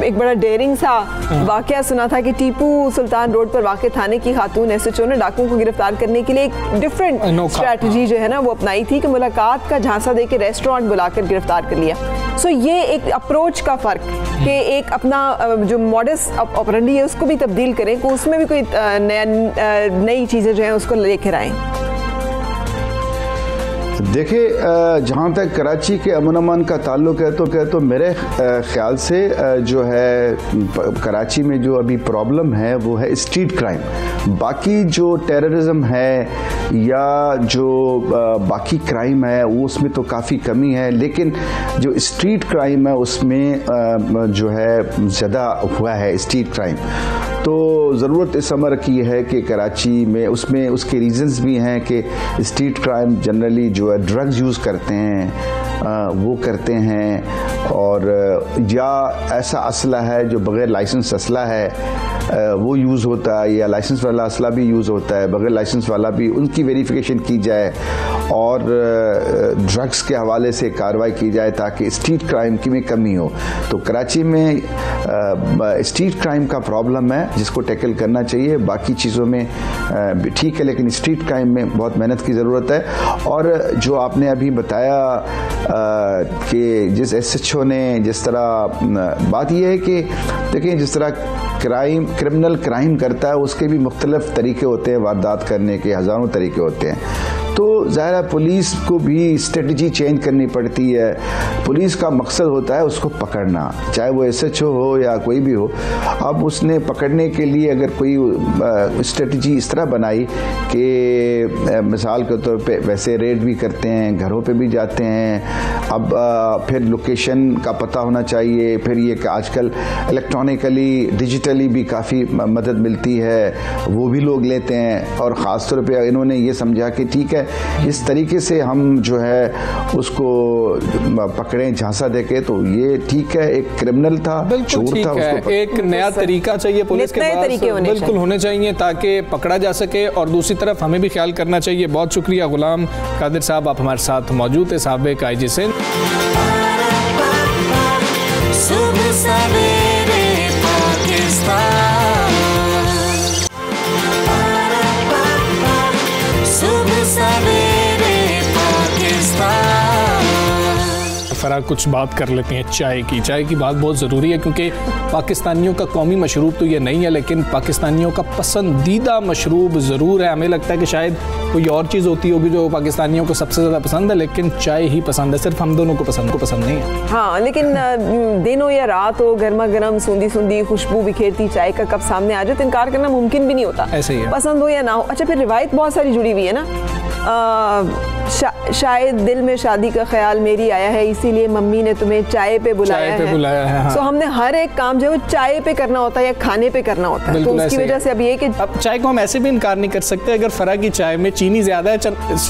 Speaker 1: एक बड़ा डेयरिंग सा वाकया सुना था कि टीपू सुल्तान रोड पर वाक़ थाने की खातून SHO ने डाकुओं को गिरफ्तार करने के लिए एक डिफरेंट स्ट्रैटेजी जो है ना वो अपनाई थी कि मुलाकात का झांसा देके रेस्टोरेंट बुलाकर गिरफ्तार कर लिया। सो ये एक अप्रोच का फ़र्क कि एक अपना जो मॉडस ऑपरेंडी है उसको भी तब्दील करें, को उसमें भी कोई नई चीज़ें जो हैं उसको लेकर आएँ।
Speaker 5: देखिए, जहाँ तक कराची के अमन का ताल्लुक़ है तो मेरे ख़्याल से जो है कराची में जो अभी प्रॉब्लम है वो है स्ट्रीट क्राइम। बाकी जो टेररिज्म है या जो बाकी क्राइम है वो उसमें तो काफ़ी कमी है, लेकिन जो स्ट्रीट क्राइम है उसमें जो है ज़्यादा हुआ है स्ट्रीट क्राइम। तो ज़रूरत इस अमर की है कि कराची में उसमें उसके रीज़न्स भी हैं कि स्ट्रीट क्राइम जनरली जो है ड्रग्स यूज़ करते हैं वो करते हैं, और या ऐसा असला है जो बग़ैर लाइसेंस असला है वो यूज़ होता है, या लाइसेंस वाला असला भी यूज़ होता है, बग़ैर लाइसेंस वाला भी, उनकी वेरिफिकेशन की जाए और ड्रग्स के हवाले से कार्रवाई की जाए ताकि स्ट्रीट क्राइम की में कमी हो। तो कराची में स्ट्रीट क्राइम का प्रॉब्लम है जिसको टैकल करना चाहिए। बाकी चीज़ों में ठीक है, लेकिन स्ट्रीट क्राइम में बहुत मेहनत की ज़रूरत है। और जो आपने अभी बताया कि जिस SHO ने जिस तरह बात यह है कि देखिए जिस तरह क्रिमिनल क्राइम करता है उसके भी मुख्तलिफ तरीके होते हैं, वारदात करने के हज़ारों तरीके होते हैं। तो ज़ाहिर है पुलिस को भी स्ट्रेटजी चेंज करनी पड़ती है। पुलिस का मकसद होता है उसको पकड़ना, चाहे वो SHO हो या कोई भी हो। अब उसने पकड़ने के लिए अगर कोई स्ट्रेटजी इस तरह बनाई कि मिसाल के तौर पे वैसे रेड भी करते हैं, घरों पे भी जाते हैं, अब फिर लोकेशन का पता होना चाहिए, फिर ये कि आजकल इलेक्ट्रॉनिकली डिजिटली भी काफ़ी मदद मिलती है, वो भी लोग लेते हैं। और ख़ास तौर पे इन्होंने ये समझा कि ठीक है इस तरीके से हम जो है उसको पकड़ें झांसा देके, तो ये ठीक है, एक क्रिमिनल था, चोर था, उसको
Speaker 2: एक नया तरीका चाहिए पुलिस के पास, बिल्कुल होने चाहिए ताकि पकड़ा जा सके। और दूसरी तरफ हमें भी ख्याल करना चाहिए। बहुत शुक्रिया गुलाम कादिर साहब, आप हमारे साथ मौजूद थे, साबिक IG सिंध। फरा कुछ बात कर लेते हैं चाय की बात बहुत ज़रूरी है, क्योंकि पाकिस्तानियों का कौमी मशरूब तो ये नहीं है, लेकिन पाकिस्तानियों का पसंदीदा मशरूब ज़रूर है। हमें लगता है कि शायद कोई और चीज़ होती होगी जो पाकिस्तानियों को सबसे ज़्यादा पसंद है, लेकिन चाय ही पसंद है। सिर्फ हम दोनों को पसंद नहीं है।
Speaker 1: हाँ, लेकिन दिन हो या रात हो, गर्मा गर्म सूंदी खुशबू बिखेरती चाय का कप सामने आ जाए तो इनकार करना मुमकिन भी नहीं होता,
Speaker 2: ऐसे ही है,
Speaker 1: पसंद हो या ना हो। अच्छा, फिर रिवायत बहुत सारी जुड़ी हुई है ना, शायद दिल में शादी का ख्याल मेरी आया है, इसीलिए मम्मी ने तुम्हें चाय पे बुलाया है। हाँ। तो हमने हर एक काम जो है चाय पे करना होता है या खाने पे करना होता है, तो उसकी वजह से अब ये कि
Speaker 2: अब चाय को हम ऐसे भी इनकार नहीं कर सकते। अगर फरा की चाय में चीनी ज्यादा है,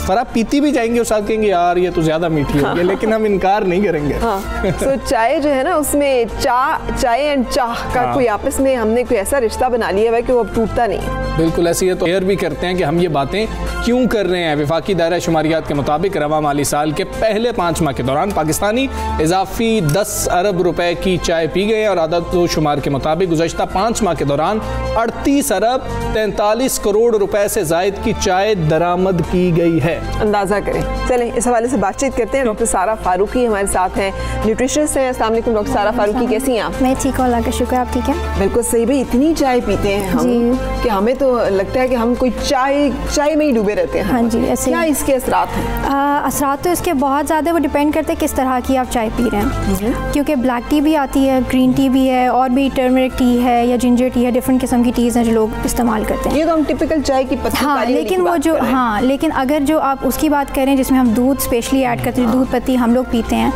Speaker 2: फरा पीती भी जाएंगे और साथ कहेंगे यार ये तो ज्यादा मीठी हो गई, लेकिन हम इनकार नहीं करेंगे।
Speaker 1: हाँ। तो चाय जो है ना उसमें चाय एंड चाह का कोई आपस में हमने कोई ऐसा रिश्ता बना लिया है कि वो अब टूटता नहीं।
Speaker 2: बिल्कुल ऐसी है। तो शेयर भी करते हैं कि हम ये बातें क्यों कर रहे हैं। विफाकी दायरा शुमारियात के मुताबिक रवा माली साल के पहले 5 माह के दौरान पाकिस्तानी इजाफी 10 अरब रुपए की चाय पी गए और आदत व शुमार के मुताबिक गुज़श्ता 5 माह के दौरान 38 अरब 43 करोड़ रुपए से जायद की चाय दरामद की गई है।
Speaker 1: अंदाजा करें। चलें इस हवाले से बातचीत करते हैं। डॉक्टर सारा फारूकी हमारे साथ हैं, न्यूट्रिशनिस्ट हैं। अस्सलाम वालेकुम डॉक्टर सारा फारूकी, कैसी हैं आप?
Speaker 6: मैं ठीक हूँ, अल्लाह का शुक्र। आप ठीक है?
Speaker 1: बिल्कुल सही भाई, इतनी चाय पीते हैं हम कि हमें तो लगता है कि हम कोई चाय में ही डूबे रहते हैं।
Speaker 6: हाँ जी, ऐसे
Speaker 1: क्या इसके असरात हैं?
Speaker 6: असरात तो इसके बहुत ज़्यादा, वो डिपेंड करते हैं किस तरह की आप चाय पी रहे हैं, क्योंकि ब्लैक टी भी आती है, ग्रीन टी भी है, और भी टर्मरिक टी है या जिंजर टी है, डिफरेंट किस्म की टीज़ हैं जो लोग इस्तेमाल करते हैं।
Speaker 1: ये तो हम टिपिकल चाय की पत्ती,
Speaker 6: हाँ, लेकिन वो जो लेकिन अगर जो आप उसकी बात करें जिसमें हम दूध स्पेशली ऐड करते हैं, दूध पत्ती हम लोग पीते हैं,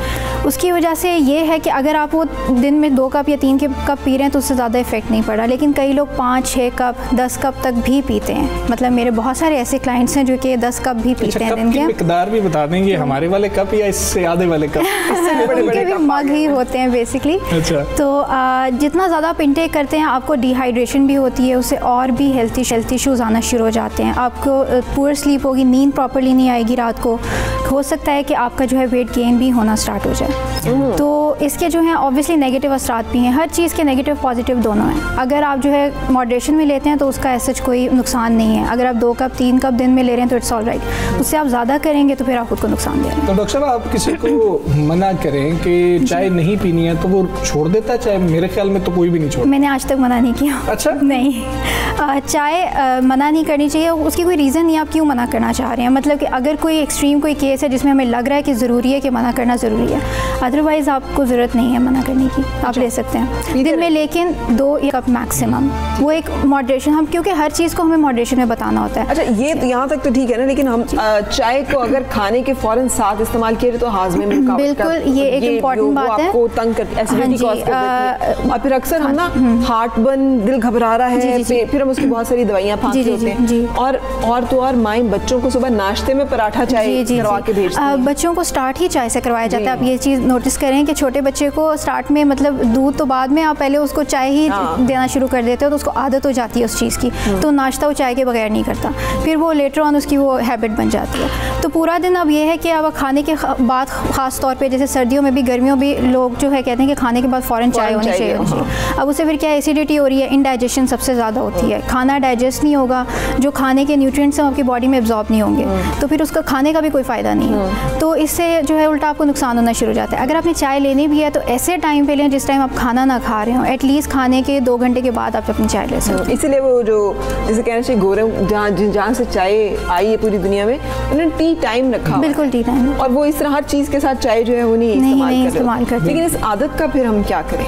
Speaker 6: उसकी वजह से ये है कि अगर आप वो दिन में 2 कप या 3 कप पी रहे हैं तो उससे ज़्यादा इफेक्ट नहीं पड़ा, लेकिन कई लोग 5-6 कप 10 कप तक भी पीते हैं। मतलब मेरे बहुत सारे ऐसे क्लाइंट्स हैं जो कि 10 कप भी पीते हैं दिन के।
Speaker 2: मिकदार भी बता देंगे, हमारे वाले कप या इससे आधे वाले कप?
Speaker 6: उनके भी मग ही होते हैं बेसिकली।
Speaker 2: अच्छा।
Speaker 6: तो जितना ज़्यादा आप इंटेक करते हैं आपको डिहाइड्रेशन भी होती है, उससे और भी हेल्थ इश्यूज़ आना शुरू हो जाते हैं। आपको पुअर स्लीप होगी, नींद प्रॉपर्ली नहीं आएगी रात को, हो सकता है कि आपका जो है वेट गेन भी होना स्टार्ट हो जाए। तो इसके जो हैं ऑब्वियसली नेगेटिव असरात भी हैं, हर चीज़ के नेगेटिव पॉजिटिव दोनों हैं। अगर आप जो है मॉडरेशन में लेते हैं तो उसका ऐसा कोई नुकसान नहीं है। अगर आप 2 कप 3 कप दिन में ले रहे हैं तो इट्स ऑल राइट। उससे आप ज़्यादा करेंगे तो फिर आप खुद को नुकसान दे रहे हैं।
Speaker 2: तो डॉक्टर साहब, आप किसी को मना करें कि चाय नहीं पीनी है तो वो छोड़ देता है चाय? मेरे ख्याल में तो कोई भी नहीं छोड़ता।
Speaker 6: मैंने आज तक मना नहीं किया।
Speaker 2: अच्छा?
Speaker 6: नहीं, चाय मना नहीं करनी चाहिए। उसकी कोई रीज़न नहीं, आप क्यों मना करना चाह रहे हैं। मतलब कि अगर कोई एक्सट्रीम कोई केस है जिसमें हमें लग रहा है कि ज़रूरी है कि मना करना ज़रूरी है, अदरवाइज़ आपको ज़रूरत नहीं है मना करने की। आप ले सकते हैं दिन में, लेकिन 2 कप मैक्सिमम, वो एक मॉडरेशन। हम क्योंकि हर चीज़ को हमें मॉडरेशन में बताना होता है।
Speaker 1: अच्छा, ये तो यहाँ तक तो ठीक है ना, लेकिन हम चाय को अगर खाने के फ़ौरन साथ इस्तेमाल किए तो हाजमे में रुकावट,
Speaker 6: बिल्कुल ये एक इम्पॉर्टेंट बात है,
Speaker 1: आपको तंग करती, एसिडिटी कॉज कर देती है। और फिर अक्सर हम ना हार्ट बर्न, दिल घबरा रहा है, फिर हम उसकी बहुत सारी दवाइयाँ फांकते होते हैं। और तो और माएँ बच्चों को सुबह नाश्ते में पराठा चाय करवा के भेजती हैं।
Speaker 6: बच्चों को स्टार्ट ही चाय से करवाया जाता है। आप ये चीज़ नोटिस करें कि छोटे बच्चे को स्टार्ट में, मतलब दूध तो बाद में, आप पहले उसको चाय ही देना शुरू कर देते हो तो उसको आदत हो जाती है उस चीज़ की, तो नाश्ता वो चाय के बगैर नहीं करता, फिर वो लेटर ऑन उसकी वो हैबिट बन जाती है। तो पूरा दिन अब ये है कि अब खाने के बाद, ख़ास तौर पे जैसे सर्दियों में भी गर्मियों भी लोग जो है कहते हैं कि खाने के बाद फ़ौरन चाय होनी चाहिए। अब उससे फिर क्या एसिडिटी हो रही है, इनडाइजेशन सबसे ज़्यादा होती है, खाना डाइजेस्ट नहीं होगा, जो खाने के न्यूट्रिएंट्स हैं आपकी बॉडी में एब्जॉर्ब नहीं होंगे, तो फिर उसका खाने का भी कोई फ़ायदा नहीं है। तो इससे जो है उल्टा आपको नुकसान होना शुरू हो जाता है। अगर आपने चाय लेनी भी है तो ऐसे टाइम पे लें जिस टाइम आप खाना ना खा रहे हो, एटलीस्ट खाने के 2 घंटे के बाद आप अपनी चाय ले सकते हैं।
Speaker 1: इसलिए वो जो जैसे कहना चाहिए गोरे जहाँ से चाय आई है पूरी दुनिया में, उन्होंने टी टाइम रखा,
Speaker 6: बिल्कुल टी टाइम,
Speaker 1: और वो इस तरह हर चीज़ के साथ चाय जो है वो नहीं इस्तेमाल करते। लेकिन इस आदत का फिर हम क्या करें?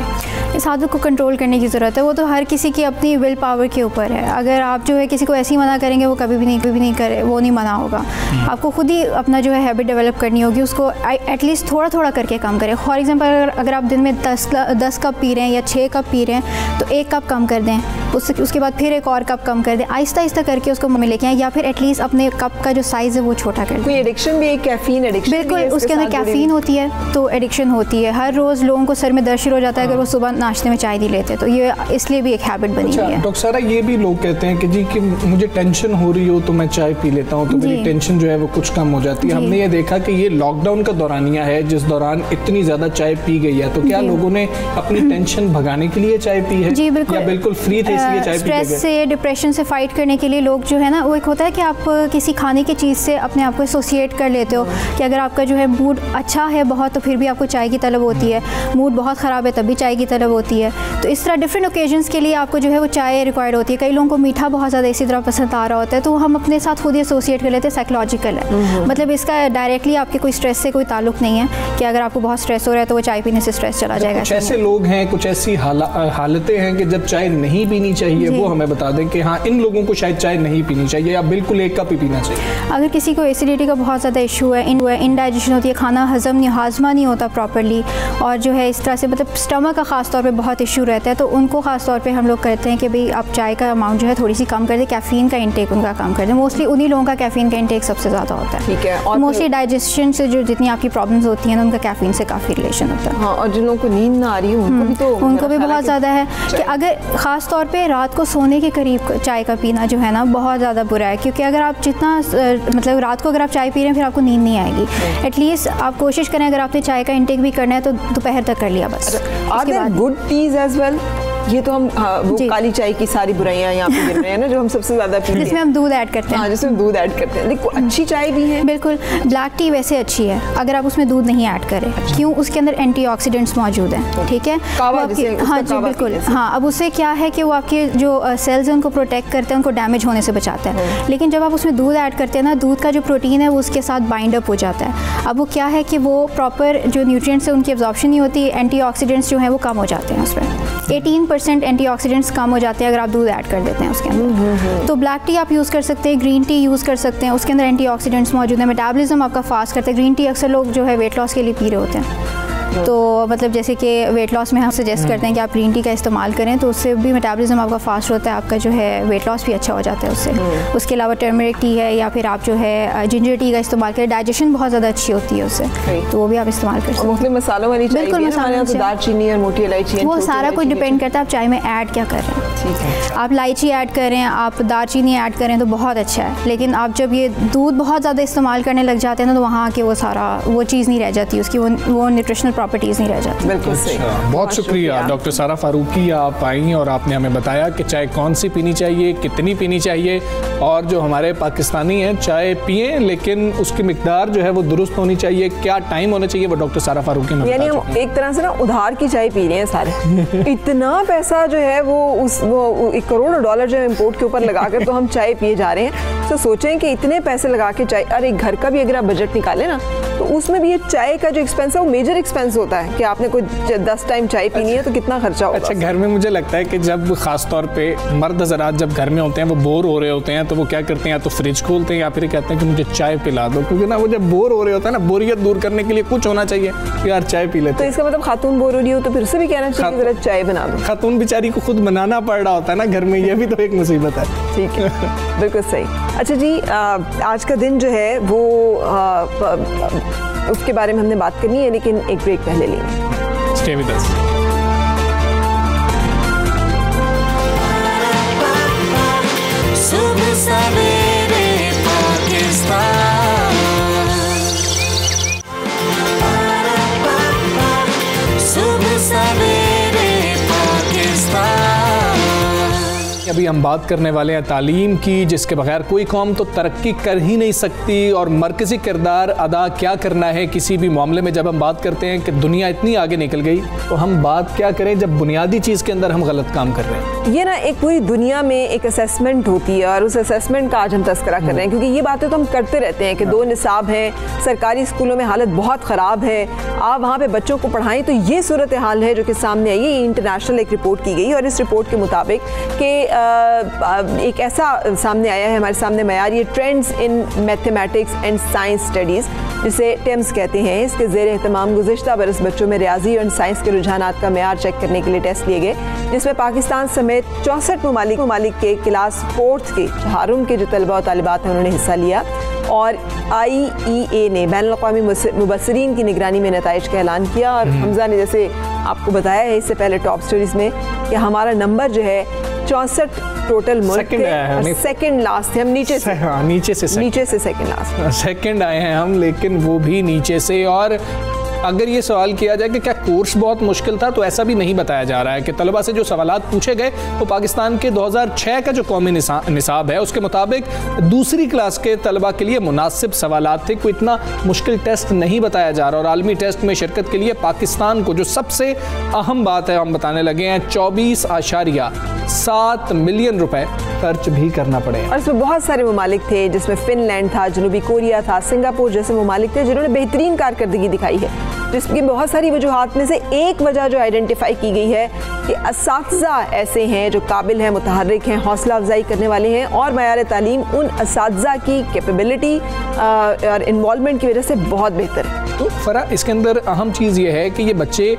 Speaker 6: इस आदत को कंट्रोल करने की ज़रूरत है। वो तो हर किसी की अपनी विल पावर के ऊपर है। अगर आप जो है किसी को ऐसे ही मना करेंगे वो कभी भी नहीं करे, वो नहीं मना होगा। आपको खुद ही अपना जो है हैबिट डेवलप करनी होगी, उसको एटलीस्ट थोड़ा थोड़ा करके कम करें। फॉर एग्जांपल अगर आप दिन में 10 कप पी रहे हैं या 6 कप पी रहे हैं तो 1 कप कम कर दें, उसके बाद फिर 1 और कप कम कर दें, आहिस्ता आहिस्ता करके उसको में लेके आएँ, या फिर एटलीस्ट अपने कप का जो साइज़ है वो छोटा कर दें।
Speaker 1: कोई एडिक्शन भी है, कैफीन एडिक्शन?
Speaker 6: बिल्कुल, उसके अंदर कैफीन होती है तो एडिक्शन होती है। हर रोज़ लोगों को सर में दर्द शुरू हो जाता है अगर वो सुबह नाश्ते में चाय नहीं लेते, तो ये इसलिए भी एक हैबिट बनी हुई है।
Speaker 2: डॉक्टर साहब, ये भी लोग कहते हैं कि जी कि मुझे टेंशन हो रही हो तो मैं चाय पी लेता हूँ तो मेरी टेंशन जो है वो कुछ कम हो जाती है। हमने ये देखा कि ये लॉकडाउन का दौरानिया है जिस दौरान इतनी ज़्यादा चाय पी गई है, तो क्या लोगों ने अपनी टेंशन भगाने के लिए चाय पी है?
Speaker 6: जी बिल्कुल,
Speaker 2: या बिल्कुल फ्री थे इसलिए चाय पी गए?
Speaker 6: स्ट्रेस से, डिप्रेशन से फाइट करने के लिए लोग जो है ना, वो एक होता है कि आप किसी खाने की चीज़ से अपने आप को एसोसिएट कर लेते हो कि अगर आपका जो है मूड अच्छा है बहुत तो फिर भी आपको चाय की तलब होती है, मूड बहुत ख़राब है तब भी चाय की तलब होती है। तो इस तरह डिफरेंट ओकेजन्स के लिए आपको जो है वो चाय रिक्वायर्ड होती है। कई लोगों को मीठा बहुत ज़्यादा इसी तरह पसंद आ रहा होता है, तो हम अपने साथ खुद ही एसोसिएट कर लेते हैं, साइकोलॉजिकल है। मतलब इसका डायरेक्टली आपके कोई स्ट्रेस से कोई ताल्लुक नहीं है कि अगर आपको बहुत स्ट्रेस हो रहा है तो वो चाय पीने से स्ट्रेस चला जाएगा।
Speaker 2: कुछ ऐसे लोग हैं, कुछ ऐसी हालतें हैं कि जब चाय नहीं पीनी चाहिए, वो हमें बता दें कि हाँ इन लोगों को शायद चाय नहीं पीनी चाहिए या बिल्कुल 1 कप ही पीना चाहिए।
Speaker 6: अगर किसी को एसिडिटी का बहुत ज़्यादा इशू है, इनडाइजेशन होती है, खाना हजम नहीं, हाजमा नहीं होता प्रॉपर्ली, और जो है इस तरह से मतलब स्टमक का ख़ास तौर पे बहुत इशू रहता है, तो उनको ख़ास तौर पे हम लोग कहते हैं कि भाई आप चाय का अमाउंट जो है थोड़ी सी कम कर दें, कैफ़ीन का इंटेक उनका कम कर दें। मोस्टली उन्हीं लोगों का कैफ़ीन का इंटेक सबसे ज़्यादा होता है।
Speaker 1: ठीक है। और
Speaker 6: मोस्टली डाइजेशन से जो जितनी आपकी प्रॉब्लम्स होती हैं उनका कैफ़ीन से काफ़ी रिलेशन होता है।
Speaker 1: हाँ, और जिन लोगों को नींद ना आ रही है उनको भी
Speaker 6: बहुत ज़्यादा है कि अगर ख़ास तौर पे रात को सोने के करीब चाय का पीना जो है ना बहुत ज़्यादा बुरा है, क्योंकि अगर आप जितना मतलब रात को अगर आप चाय पी रहे हैं फिर आपको नींद नहीं आएगी। एटलीस्ट आप कोशिश करें अगर आपने चाय का इंटेक भी करना है तो दोपहर तक कर लिया बस।
Speaker 1: गुड टीज एज वेल, ये तो हम वो काली चाय की सारी बुराइयां यहाँ पे गिन रहे हैं ना, जो हम सबसे ज्यादा पीते हैं,
Speaker 6: जिसमें हम दूध ऐड करते हैं।
Speaker 1: हाँ, जिसमें दूध ऐड करते हैं। देखो अच्छी चाय भी है,
Speaker 6: बिल्कुल। ब्लैक टी वैसे अच्छी है अगर आप उसमें दूध नहीं ऐड करें। क्यों? उसके अंदर एंटीऑक्सीडेंट्स मौजूद हैं। ठीक है,
Speaker 1: हाँ
Speaker 6: जी बिल्कुल। हाँ, अब उससे क्या है कि वो आपके जो सेल्स हैं उनको प्रोटेक्ट करते हैं, उनको डैमेज होने से बचाता है। लेकिन जब आप उसमें दूध ऐड करते हैं ना, दूध का जो प्रोटीन है वो उसके साथ बाइंड अप हो जाता है। अब वो क्या है कि वो प्रॉपर जो न्यूट्रिएंट्स है उनकी एब्जॉर्प्शन नहीं होती, एंटीऑक्सीडेंट्स जो है वो कम हो जाते हैं। उसमें 18% एंटीऑक्सीडेंट्स कम हो जाते हैं अगर आप दूध ऐड कर देते हैं उसके अंदर। तो ब्लैक टी आप यूज़ कर सकते हैं, ग्रीन टी यूज़ कर सकते हैं, उसके अंदर एंटीऑक्सीडेंट्स मौजूद हैं, मेटाबॉलिज्म आपका फास्ट करते हैं। ग्रीन टी अक्सर लोग जो है वेट लॉस के लिए पी रहे होते हैं, तो मतलब जैसे कि वेट लॉस में हम सजेस्ट करते हैं कि आप ग्रीन टी का इस्तेमाल करें, तो उससे भी मेटाबॉलिज्म आपका फास्ट होता है, आपका जो है वेट लॉस भी अच्छा हो जाता है उससे। उसके अलावा टर्मरिक टी है या फिर आप जो है जिंजर टी का इस्तेमाल करें, डाइजेशन बहुत ज़्यादा अच्छी होती है उससे, तो वो भी आप इस्तेमाल कर सकते हैं।
Speaker 1: मुख्तलिफ मसालों वाली चाय,
Speaker 6: बिल्कुल मसालों
Speaker 1: तो दालचीनी और मोटी इलायची,
Speaker 6: वो सारा कुछ डिपेंड करता है आप चाय में ऐड क्या कर रहे हैं। आप इलायची ऐड करें, आप दालचीनी ऐड करें तो बहुत अच्छा है, लेकिन आप जब ये दूध बहुत ज़्यादा इस्तेमाल करने लग जाते हैं ना, तो वहाँ के वो सारा वो चीज़ नहीं रह जाती उसकी, वो न्यूट्रिशनल प्रॉपर्टीज़ नहीं रह जाती।
Speaker 1: बिल्कुल सही।
Speaker 2: बहुत शुक्रिया डॉक्टर सारा फारूकी, आप आई और आपने हमें बताया कि चाय कौन सी पीनी चाहिए, कितनी पीनी चाहिए, और जो हमारे पाकिस्तानी हैं चाय पिए लेकिन उसकी मिकदार जो है वो दुरुस्त होनी चाहिए, क्या टाइम होना चाहिए, वो डॉक्टर सारा फारूकी ने
Speaker 1: यानी हम एक तरह से ना उधार की चाय पी रहे हैं सारे। इतना पैसा जो है वो $1 करोड़ जो है इम्पोर्ट के ऊपर लगा कर तो हम चाय पिए जा रहे हैं। तो सोचें कि इतने पैसे लगा के चाय, अरे घर का भी अगर आप बजट निकालें ना तो उसमें भी ये चाय का जो एक्सपेंस है वो मेजर एक्सपेंस होता है कि आपने कोई 10 टाइम चाय पीनी है तो कितना खर्चा होगा।
Speaker 2: अच्छा, घर में मुझे लगता है कि जब खास तौर पे मर्द हज़रात जब घर में होते हैं, वो बोर हो रहे होते हैं, तो वो क्या करते हैं, या तो फ्रिज खोलते हैं या फिर कहते हैं कि मुझे चाय पिला दो, क्योंकि ना वो जब बोर हो रहे होते हैं ना, बोरियत दूर करने के लिए कुछ होना चाहिए, यार चाय पी लेते।
Speaker 1: तो इसका मतलब खातून बोर हो रही हो तो फिर से भी कहना चाहिए जरा चाय बना दो।
Speaker 2: खातून बेचारी को खुद बनाना पड़ रहा होता है ना घर में, ये भी तो एक मुसीबत है।
Speaker 1: ठीक है, बिल्कुल सही। अच्छा जी, आज का दिन जो है वो उसके बारे में हमने बात करनी है, लेकिन एक ब्रेक पहले लेंगे।
Speaker 2: Stay with us.
Speaker 7: सुबह सवेरे पाकिस्तान, सुबह सवेरे पाकिस्तान।
Speaker 2: अभी हम बात करने वाले हैं तालीम की, जिसके बगैर कोई कौम तो तरक्की कर ही नहीं सकती, और मरकज़ी किरदार अदा क्या करना है किसी भी मामले में। जब हम बात करते हैं कि दुनिया इतनी आगे निकल गई, तो हम बात क्या करें जब बुनियादी चीज़ के अंदर हम गलत काम कर रहे हैं।
Speaker 1: ये ना एक पूरी दुनिया में एक असेसमेंट होती है और उस असेसमेंट का आज हम तस्करा कर रहे हैं, क्योंकि ये बातें तो हम करते रहते हैं कि 2 निसाब हैं, सरकारी स्कूलों में हालत बहुत ख़राब है, आप वहाँ पे बच्चों को पढ़ाएं। तो ये सूरत हाल है जो कि सामने आई है। इंटरनेशनल एक रिपोर्ट की गई और इस रिपोर्ट के मुताबिक कि एक ऐसा सामने आया है हमारे सामने मयार, ये trends in mathematics and science studies, जिसे टेम्स कहते हैं। इसके ज़ेर एहतमाम गुज़िश्ता बरस बच्चों में रियाजी और साइंस के रुझानात का मयार चेक करने के लिए टेस्ट लिए गए, जिसमें पाकिस्तान समेत 64 ममालिक के क्लास 4th के हारून के जो तलबा और तालिबात हैं उन्होंने हिस्सा लिया। और IEA ने बैनुल-अक़वामी मुबस्सिरीन की निगरानी में नताइज का ऐलान किया। और हमजा ने जैसे आपको बताया है इससे पहले टॉप स्टोरीज में कि हमारा नंबर जो है 64 टोटल मुल्क के सेकंड लास्ट थे हम, नीचे से सेकंड लास्ट
Speaker 2: सेकंड आए हैं हम, लेकिन वो भी नीचे से। और अगर ये सवाल किया जाए कि क्या कोर्स बहुत मुश्किल था, तो ऐसा भी नहीं बताया जा रहा है कि तलबा से जो सवालात पूछे गए वो पाकिस्तान के 2006 का जो कौमी निसाब है उसके मुताबिक दूसरी क्लास के तलबा के लिए मुनासिब सवालात थे। कोई इतना मुश्किल टेस्ट नहीं बताया जा रहा। और आलमी टेस्ट में शिरकत के लिए पाकिस्तान को जो सबसे अहम बात है हम बताने लगे हैं, 24.7 मिलियन रुपए खर्च भी करना पड़े।
Speaker 1: और इसमें बहुत सारे ममालिक थे, जिसमें फिनलैंड था, जनूबी कोरिया था, सिंगापुर जैसे ममालिक थे जिन्होंने बेहतरीन कारकर्दगी दिखाई है। जिसकी बहुत सारी वजूहात में से एक वजह जो आइडेंटिफाई की गई है कि असातिज़ा ऐसे हैं जो काबिल हैं, मुतहर्रिक हैं, हौसला अफजाई करने वाले हैं, और मयार तालीम उन असातिज़ा की कैपेबिलिटी और इन्वॉल्वमेंट की वजह से बहुत बेहतर है।
Speaker 2: तो फरा इसके अंदर अहम चीज़ ये है कि ये बच्चे,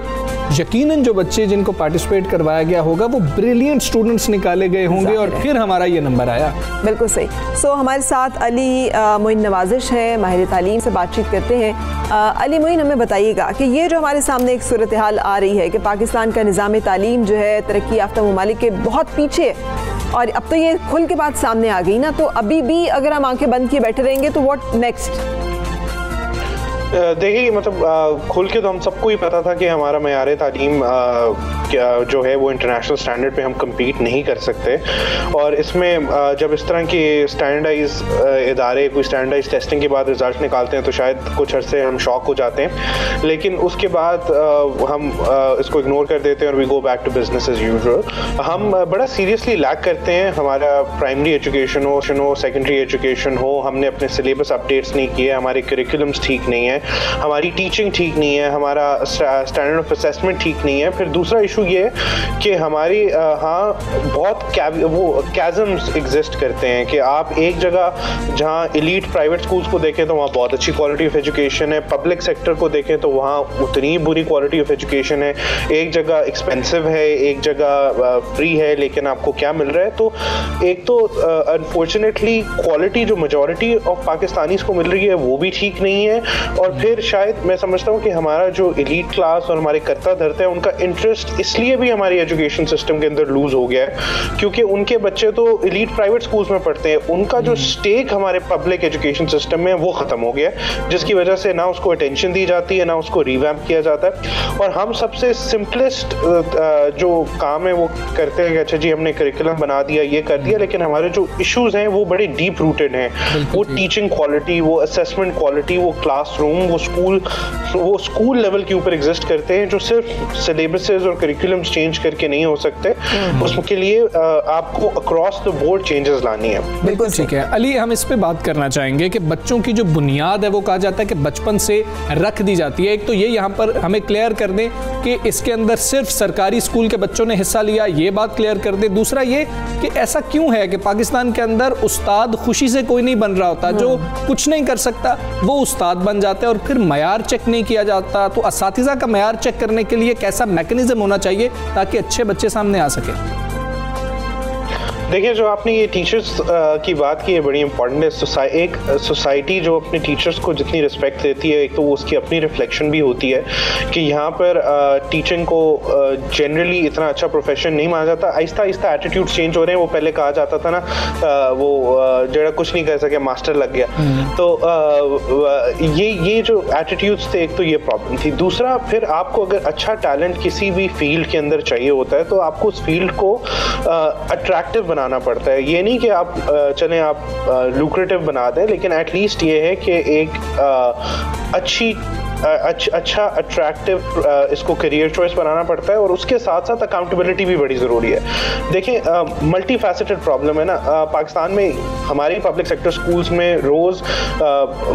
Speaker 2: यकीनन जो बच्चे जिनको पार्टिसिपेट करवाया गया होगा वो ब्रिलियंट स्टूडेंट्स निकाले गए होंगे, और फिर हमारा ये नंबर आया।
Speaker 1: बिल्कुल सही। सो हमारे साथ अली मोइन नवाजिश है, माहिर तालीम, से बातचीत करते हैं। अली मोइन, हमें बताइएगा कि ये जो हमारे सामने एक सूरत हाल आ रही है कि पाकिस्तान का निज़ाम तालीम जो है तरक्की याफ्ता ममालिक के बहुत पीछे है, और अब तो ये खुल के बात सामने आ गई ना, तो अभी भी अगर हम आंखें बंद किए बैठे रहेंगे तो व्हाट नेक्स्ट?
Speaker 8: देखिए, मतलब खुल के तो हम सबको ही पता था कि हमारा मयार तालीम जो है वो इंटरनेशनल स्टैंडर्ड पे हम कम्पीट नहीं कर सकते। और इसमें जब इस तरह के स्टैंडर्डाइज इदारे कोई स्टैंडर्डाइज टेस्टिंग के बाद रिजल्ट निकालते हैं तो शायद कुछ अरसे हम शॉक हो जाते हैं, लेकिन उसके बाद हम इसको इग्नोर कर देते हैं और we go back to business as usual. हम बड़ा सीरियसली लैक करते हैं। हमारा प्राइमरी एजुकेशन हो, सेकेंडरी एजुकेशन हो, हमने अपने सिलेबस अपडेट्स नहीं किए, हमारे करिकुलम्स ठीक नहीं है, हमारी टीचिंग ठीक नहीं है, हमारा स्टैंडर्ड ऑफ असेसमेंट ठीक नहीं है। फिर दूसरा इशू ये कि हमारी बहुत वो कैज़म्स एग्जिस्ट करते हैं कि आप एक जगह जहाँ एलीट प्राइवेट स्कूल्स को देखें तो वहाँ बहुत अच्छी क्वालिटी ऑफ एजुकेशन है, पब्लिक सेक्टर को देखें तो वहाँ उतनी बुरी क्वालिटी ऑफ एजुकेशन है, एक जगह एक्सपेंसिव है, एक जगह फ्री है, लेकिन आपको क्या मिल रहा है? तो एक तो अनफॉर्चुनेटली क्वालिटी जो मेजॉरिटी ऑफ पाकिस्तानीज़ को मिल रही है वो भी ठीक नहीं है, और और फिर शायद मैं समझता हूँ कि हमारा जो एलीट क्लास और हमारे कर्ता धर्ता है उनका इंटरेस्ट इसलिए भी हमारी एजुकेशन सिस्टम के अंदर लूज हो गया है क्योंकि उनके बच्चे तो एलीट प्राइवेट स्कूल्स में पढ़ते हैं, उनका जो स्टेक हमारे पब्लिक एजुकेशन सिस्टम में वो खत्म हो गया है, जिसकी वजह से ना उसको अटेंशन दी जाती है ना उसको रिवैम्प किया जाता है। और हम सबसे सिंपलेस्ट जो काम है वो करते हैं कि अच्छा जी हमने करिकुलम बना दिया, ये कर दिया, लेकिन हमारे जो इश्यूज हैं वो बड़े डीप रूटेड हैं। वो टीचिंग क्वालिटी, वो असेसमेंट क्वालिटी, वो क्लासरूम, वो स्कूल लेवल के ऊपर एग्जिस्ट करते हैं, जो सिर्फ सिलेबसेस और करिकुलम्स चेंज करके नहीं हो सकते। उसके लिए आपको अक्रॉस द बोर्ड चेंजेस लानी है।
Speaker 2: बिल्कुल ठीक है अली, हम इस पे बात करना चाहेंगे कि बच्चों की जो बुनियाद है वो कहा जाता है कि बचपन से रख दी जाती है। एक तो ये यहाँ पर हमें क्लियर कर दें कि इसके अंदर सिर्फ सरकारी स्कूल के बच्चों ने हिस्सा लिया, ये बात क्लियर कर दें। दूसरा ये कि ऐसा क्यों है कि पाकिस्तान के अंदर उस्ताद खुशी से कोई नहीं बन रहा होता, जो कुछ नहीं कर सकता वो उस्ताद बन जाता है और फिर मयार चेक नहीं किया जाता। तो असातिज़ा का मयार चेक करने के लिए कैसा मैकेनिज्म होना चाहिए ताकि अच्छे बच्चे सामने आ सके?
Speaker 8: देखिए, जो आपने ये टीचर्स की बात की है बड़ी इंपॉर्टेंट है। एक सोसाइटी जो अपने टीचर्स को जितनी रिस्पेक्ट देती है, एक तो वो उसकी अपनी रिफ्लेक्शन भी होती है कि यहाँ पर टीचिंग को जनरली इतना अच्छा प्रोफेशन नहीं माना जाता। आहिस्ता आहिस्ता एटीट्यूड चेंज हो रहे हैं। वो पहले कहा जाता था ना वो जरा कुछ नहीं कर सके मास्टर लग गया। तो ये जो एटीट्यूड्स थे, एक तो ये प्रॉब्लम थी। दूसरा, फिर आपको अगर अच्छा टैलेंट किसी भी फील्ड के अंदर चाहिए होता है तो आपको उस फील्ड को अट्रैक्टिव बनाना पड़ता है। ये नहीं कि आप चलें आप लुक्रेटिव बना दें, लेकिन एटलीस्ट ये है कि एक अच्छा अट्रैक्टिव इसको करियर चॉइस बनाना पड़ता है और उसके साथ साथ अकाउंटेबिलिटी भी बड़ी ज़रूरी है। देखें, मल्टी फैसेटेड प्रॉब्लम है ना। पाकिस्तान में हमारे पब्लिक सेक्टर स्कूल्स में रोज़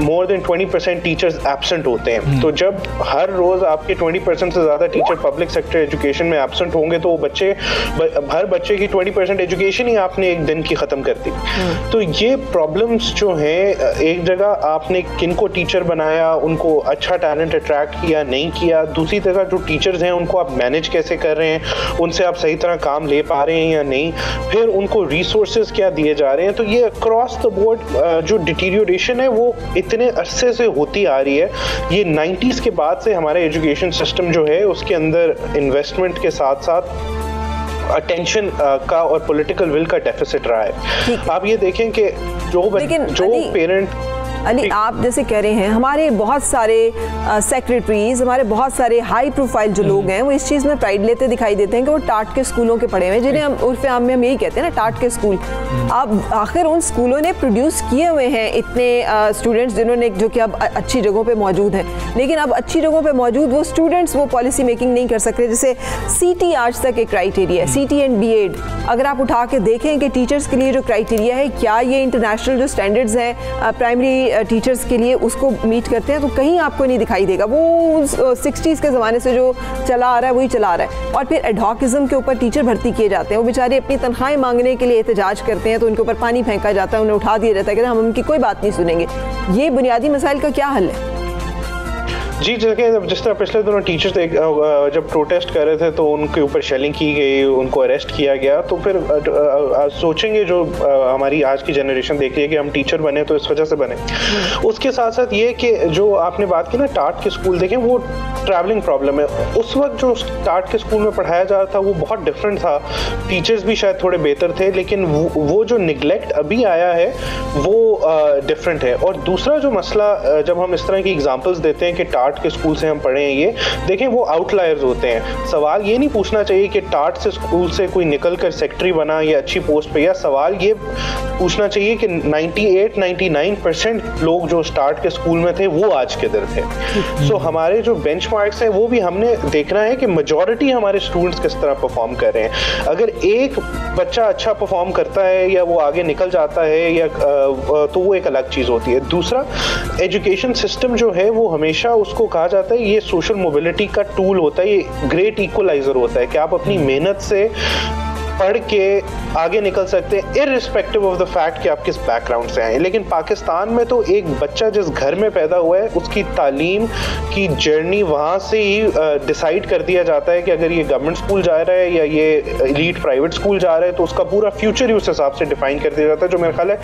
Speaker 8: मोर देन 20% टीचर्स एब्सेंट होते हैं। तो जब हर रोज़ आपके 20% से ज़्यादा टीचर पब्लिक सेक्टर एजुकेशन में एब्सेंट होंगे तो हर बच्चे की 20% एजुकेशन ही आपने एक दिन की ख़त्म कर दी। तो ये प्रॉब्लम्स जो हैं, एक जगह आपने किनको टीचर बनाया, उनको अच्छा टैलेंट अट्रैक्ट किया नहीं किया, दूसरी तरह जो टीचर्स हैं उनको आप मैनेज कैसे कर रहे हैं, उनसे आप सही तरह काम ले पा रहे हैं या नहीं, फिर उनको रिसोर्सेज क्या दिए जा रहे हैं। तो ये अक्रॉस द बोर्ड जो डिटीरियोरेशन है वो इतने अरसे से होती आ रही है। ये 90s के बाद से हमारे एजुकेशन सिस्टम जो है उसके अंदर इन्वेस्टमेंट के साथ साथ अटेंशन का और पॉलिटिकल विल का डेफिसिट रहा है। आप ये देखें कि जो पेरेंट
Speaker 1: अली, आप जैसे कह रहे हैं, हमारे बहुत सारे सेक्रेटरीज, हमारे बहुत सारे हाई प्रोफाइल जो लोग हैं वो इस चीज़ में प्राइड लेते दिखाई देते हैं कि वो टाट के स्कूलों के पढ़े हुए हैं, जिन्हें हम उर्फ आम में हम यही कहते हैं ना, टाट के स्कूल। अब आखिर उन स्कूलों ने प्रोड्यूस किए हुए हैं इतने स्टूडेंट्स जिन्होंने, जो कि अब अच्छी जगहों पर मौजूद हैं, लेकिन अब अच्छी जगहों पर मौजूद वो स्टूडेंट्स वो पॉलिसी मेकिंग नहीं कर सकते। जैसे CT आज तक एक क्राइटेरिया है, CT एंड BEd, अगर आप उठा के देखें कि टीचर्स के लिए जो क्राइटेरिया है, क्या ये इंटरनेशनल जो स्टैंडर्ड्स हैं प्राइमरी टीचर्स के लिए उसको मीट करते हैं, तो कहीं आपको नहीं दिखाई देगा। वो 60s के ज़माने से जो चला आ रहा है वही चला आ रहा है। और फिर एडहॉकिज्म के ऊपर टीचर भर्ती किए जाते हैं, वो बेचारे अपनी तनख्वाहें मांगने के लिए एहतजाज करते हैं तो उनके ऊपर पानी फेंका जाता है, उन्हें उठा दिया जाता है कि हम उनकी कोई बात नहीं सुनेंगे। ये बुनियादी मसाइल का क्या हल है?
Speaker 8: जी, जिस तरह पिछले दिनों टीचर्स जब प्रोटेस्ट कर रहे थे तो उनके ऊपर शेलिंग की गई, उनको अरेस्ट किया गया, तो फिर सोचेंगे जो हमारी आज की जनरेशन देख रही है कि हम टीचर बने तो इस वजह से बने। उसके साथ साथ ये कि जो आपने बात की ना टाट के स्कूल, देखें वो ट्रैवलिंग प्रॉब्लम है। उस वक्त जो टाट के स्कूल में पढ़ाया जा रहा था वो बहुत डिफरेंट था, टीचर्स भी शायद थोड़े बेहतर थे, लेकिन वो जो निगलेक्ट अभी आया है वो डिफरेंट है। और दूसरा जो मसला, जब हम इस तरह की एग्जांपल्स देते हैं कि टाट के स्कूल से हम पढ़े हैं, ये देखें वो आउटलायर्स होते हैं। सवाल ये नहीं पूछना चाहिए कि टाट से स्कूल से कोई निकल कर सेक्रेटरी बना या अच्छी पोस्ट पे, या सवाल ये पूछना चाहिए कि 98-99% लोग जो स्टार्ट के स्कूल में थे वो आज किधर थे। सो हमारे जो बेंचमार्क्स हैं वो भी हमने देखना है कि मेजॉरिटी हमारे स्टूडेंट्स किस तरह परफॉर्म कर रहे हैं। अगर एक बच्चा अच्छा परफॉर्म करता है या वो आगे निकल जाता है या तो वो एक अलग चीज़ होती है। दूसरा, एजुकेशन सिस्टम जो है वो हमेशा उसको कहा जाता है ये सोशल मोबिलिटी का टूल होता है, ये ग्रेट इक्वलाइजर होता है कि आप अपनी मेहनत से पढ़ के आगे निकल सकते हैं इररिस्पेक्टिव ऑफ द फैक्ट कि आप किस बैकग्राउंड से आए। लेकिन पाकिस्तान में तो एक बच्चा जिस घर में पैदा हुआ है उसकी तालीम की जर्नी वहाँ से ही डिसाइड कर दिया जाता है कि अगर ये गवर्नमेंट स्कूल जा रहा है या ये एलीट प्राइवेट स्कूल जा रहा है तो उसका पूरा फ्यूचर ही उस हिसाब से डिफाइन कर दिया जाता है, जो मेरे ख्याल है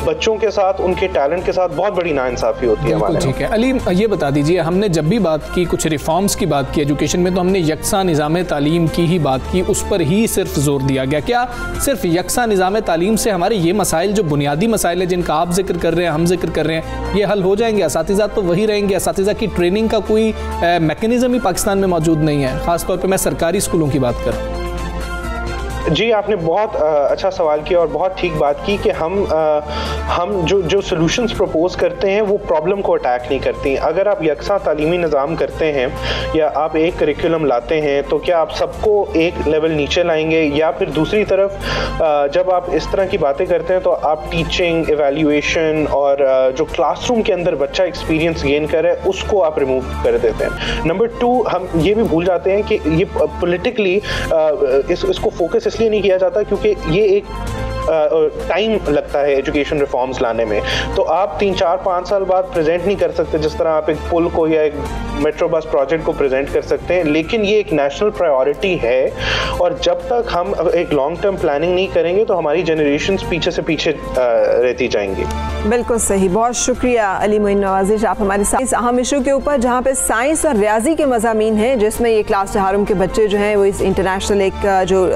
Speaker 8: बच्चों के साथ उनके टैलेंट के साथ बहुत बड़ी नाइंसाफी होती है हमारे।
Speaker 2: ठीक है अली, ये बता दीजिए, हमने जब भी बात की कुछ रिफॉर्म्स की बात की एजुकेशन में, तो हमने यकसा निज़ाम तालीम की ही बात की, उस पर ही सिर्फ जोर दिया गया। क्या सिर्फ यकसा निज़ाम तालीम से हमारे ये मसाइल, जो बुनियादी मसाइल हैं जिनका आप जिक्र कर रहे हैं, हम जिक्र कर रहे हैं, ये हल हो जाएंगे? असातिज़ा तो वही रहेंगे, असातिज़ा की ट्रेनिंग का कोई मैकेनिज्म ही पाकिस्तान में मौजूद नहीं है, ख़ासतौर पर मैं सरकारी स्कूलों की बात कर रहा हूँ।
Speaker 8: जी, आपने बहुत अच्छा सवाल किया और बहुत ठीक बात की कि हम जो सॉल्यूशंस प्रपोज करते हैं वो प्रॉब्लम को अटैक नहीं करती। अगर आप यकसा तालीमी निज़ाम करते हैं या आप एक करिकुलम लाते हैं तो क्या आप सबको एक लेवल नीचे लाएंगे, या फिर दूसरी तरफ जब आप इस तरह की बातें करते हैं तो आप टीचिंग, एवेल्यूएशन और जो क्लासरूम के अंदर बच्चा एक्सपीरियंस गेन करे उसको आप रिमूव कर देते हैं। नंबर 2, हम ये भी भूल जाते हैं कि ये पॉलिटिकली इसको फोकस इसलिए नहीं किया जाता क्योंकि ये एक टाइम लगता है एजुकेशन रिफॉर्म्स लाने में। तो आप 3, 4, 5 साल बाद प्रेजेंट नहीं कर सकते जिस तरह आप एक पुल को या एक मेट्रो बस प्रोजेक्ट को प्रेजेंट कर सकते हैं, लेकिन ये एक नेशनल प्रायोरिटी है और जब तक हम एक लॉन्ग टर्म प्लानिंग नहीं करेंगे तो हमारी जनरेशंस पीछे से पीछे रहती जाएंगी।
Speaker 1: बिल्कुल सही, बहुत शुक्रिया अली मोइन नवाजिश, आप हमारे साथ इस अहम इशू के ऊपर जहाँ पे साइंस और रियाजी के मज़ामीन हैं, जिसमें ये क्लास चहारुम के बच्चे जो हैं वो इस इंटरनेशनल एक जो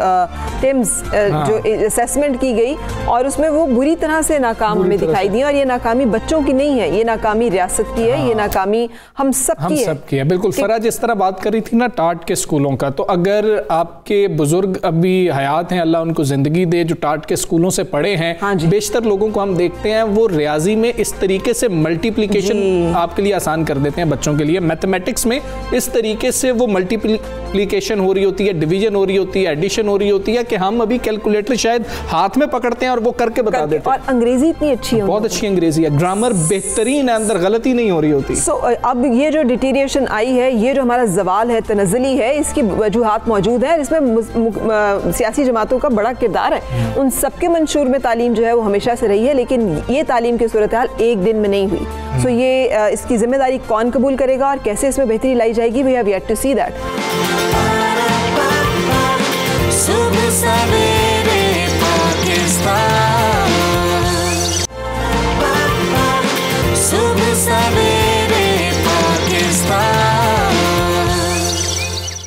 Speaker 1: टिम्स जो असेसमेंट की गई और उसमें वो बुरी तरह से नाकाम हमें दिखाई दी, और ये नाकामी बच्चों की नहीं है, ये नाकामी रियासत की है, ये नाकामी हम सब की है।
Speaker 2: बिल्कुल फरा, जिस तरह बात कर रही थी ना टाट के स्कूलों का, तो अगर आपके बुजुर्ग अभी हयात हैं, अल्लाह उनको जिंदगी दे, जो टाट के स्कूलों से पढ़े हैं, बेशतर लोगों को हम देखते हैं वो रियाजी में इस तरीके से मल्टीप्लिकेशन आपके लिए आसान कर देते हैं बच्चों के लिए, मैथमेटिक्स में इस तरीके से वो मल्टीप्लिकेशन हो रही होती है, डिवीजन हो रही होती है, एडिशन हो रही होती है कि हम अभी कैलकुलेटर शायद हाथ में पकड़ते हैं और वो करके बता देते हैं।
Speaker 1: और अंग्रेजी इतनी अच्छी है,
Speaker 2: बहुत अच्छी अंग्रेजी है, ग्रामर बेहतरीन है, अंदर गलती नहीं हो रही होती।
Speaker 1: अब ये जो डिटीरिएशन आई है, ये जो हमारा जवाल है, तनज़्ज़ुली है, इसकी वजूहात मौजूद है, इसमें सियासी जमातों का बड़ा किरदार है। उन सबके मंशूर में तालीम जो है वो हमेशा से रही है, लेकिन ये तालीम की सूरत हाल एक दिन में नहीं हुई। ये इसकी जिम्मेदारी कौन कबूल करेगा और कैसे इसमें बेहतरी लाई जाएगी, we have yet to see that.
Speaker 7: सुबह सवेरे पाकिस्तान, सुबह सवेरे पाकिस्तान,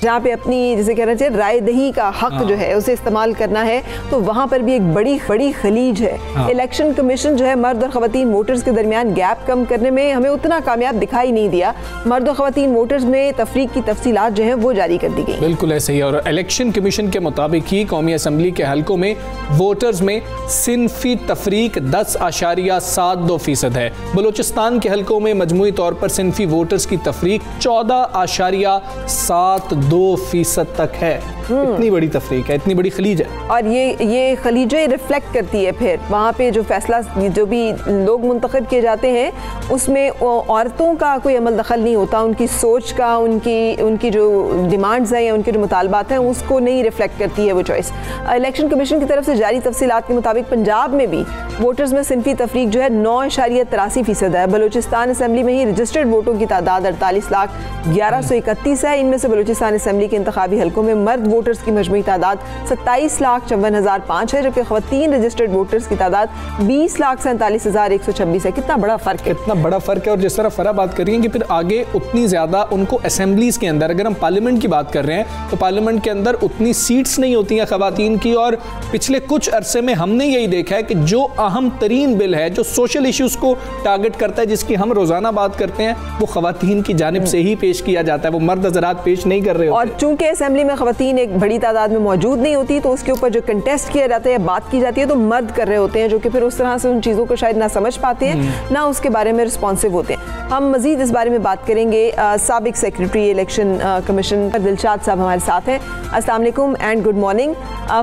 Speaker 1: जहाँ पे अपनी जैसे कहना चाहिए राय दही का हक जो है उसे इस्तेमाल करना है, तो वहाँ पर भी एक बड़ी खलीज है। इलेक्शन कमीशन जो है मर्द और ख़वातीन वोटर्स के दरमियान गैप कम करने में हमें उतना कामयाब दिखाई नहीं दिया। मर्द और ख़वातीन वोटर्स में तफरीक की तफसीलात जो है वो जारी कर दी गई।
Speaker 2: बिल्कुल ऐसे ही, और इलेक्शन कमीशन के मुताबिक ही कौमी असम्बली के हलकों में वोटर्स में सिनफी तफरीक 10.72% है। बलूचिस्तान के हलकों में मजमूई तौर पर सिनफी वोटर्स की तफरीक 14.72% तक है। इतनी बड़ी तफरीक है, इतनी बड़ी खलीज है,
Speaker 1: और ये खलीजें रिफ्लेक्ट करती है फिर वहाँ पे जो फैसला जो भी लोग मुंतखब किए जाते हैं उसमें औरतों का कोई अमल दखल नहीं होता, उनकी सोच का, उनकी जो डिमांड्स हैं या उनके जो मुतालबात हैं उसको नहीं रिफ्लेक्ट करती है वो चॉइस। इलेक्शन कमीशन की तरफ से जारी तफसीलात के मुताबिक पंजाब में भी वोटर्स में सिनफी तफरीक जो है 9.83% है। बलूचिस्तान असम्बली में ही रजिस्टर्ड वोटों की तादाद 48,1131 है। इनमें से बलूचिस्तान असम्बली के इंतखाबी हलकों में मर्द वोटर्स की मजमूई तादाद 27,54,005 है, जबकि ख़वातीन रजिस्टर्ड वोटर्स की तादाद 20,47,126 है। कितना बड़ा फ़र्क है,
Speaker 2: कितना बड़ा फ़र्क है। और जिस तरह फरा बात करिए कि फिर आगे उतनी ज़्यादा उनको असेंबलीज़ के अंदर, अगर हम पार्लियामेंट की बात कर रहे हैं तो पार्लियामेंट के अंदर उतनी सीट्स नहीं होती हैं ख़वातीन की, और पिछले कुछ अरसे में हमने यही देखा है कि जो अहम तरीन बिल है, जो सोशल इश्यूज़ को टारगेट करता है, जिसकी हम रोज़ाना बात करते हैं, वो ख़वातीन की जानिब से ही पेश किया जाता है, वो मर्द हज़रात पेश नहीं कर रहे होते।
Speaker 1: और चूंकि असेंबली में ख़वातीन एक बड़ी तादाद में मौजूद नहीं होती तो उसके ऊपर जो कंटेस्ट किया जाता है, बात की जाती है, तो मर्द कर रहे होते हैं, जो कि फिर उस तरह से उन चीज़ों को शायद ना समझ पाते हैं, ना उसके बारे में रिस्पॉन्सिव होते हैं। हम मजीद इस बारे में बात करेंगे। साबिक सेक्रेटरी इलेक्शन कमीशन दिलशाद साहब हमारे साथ हैं। अस्सलाम वालेकुम एंड गुड मॉर्निंग।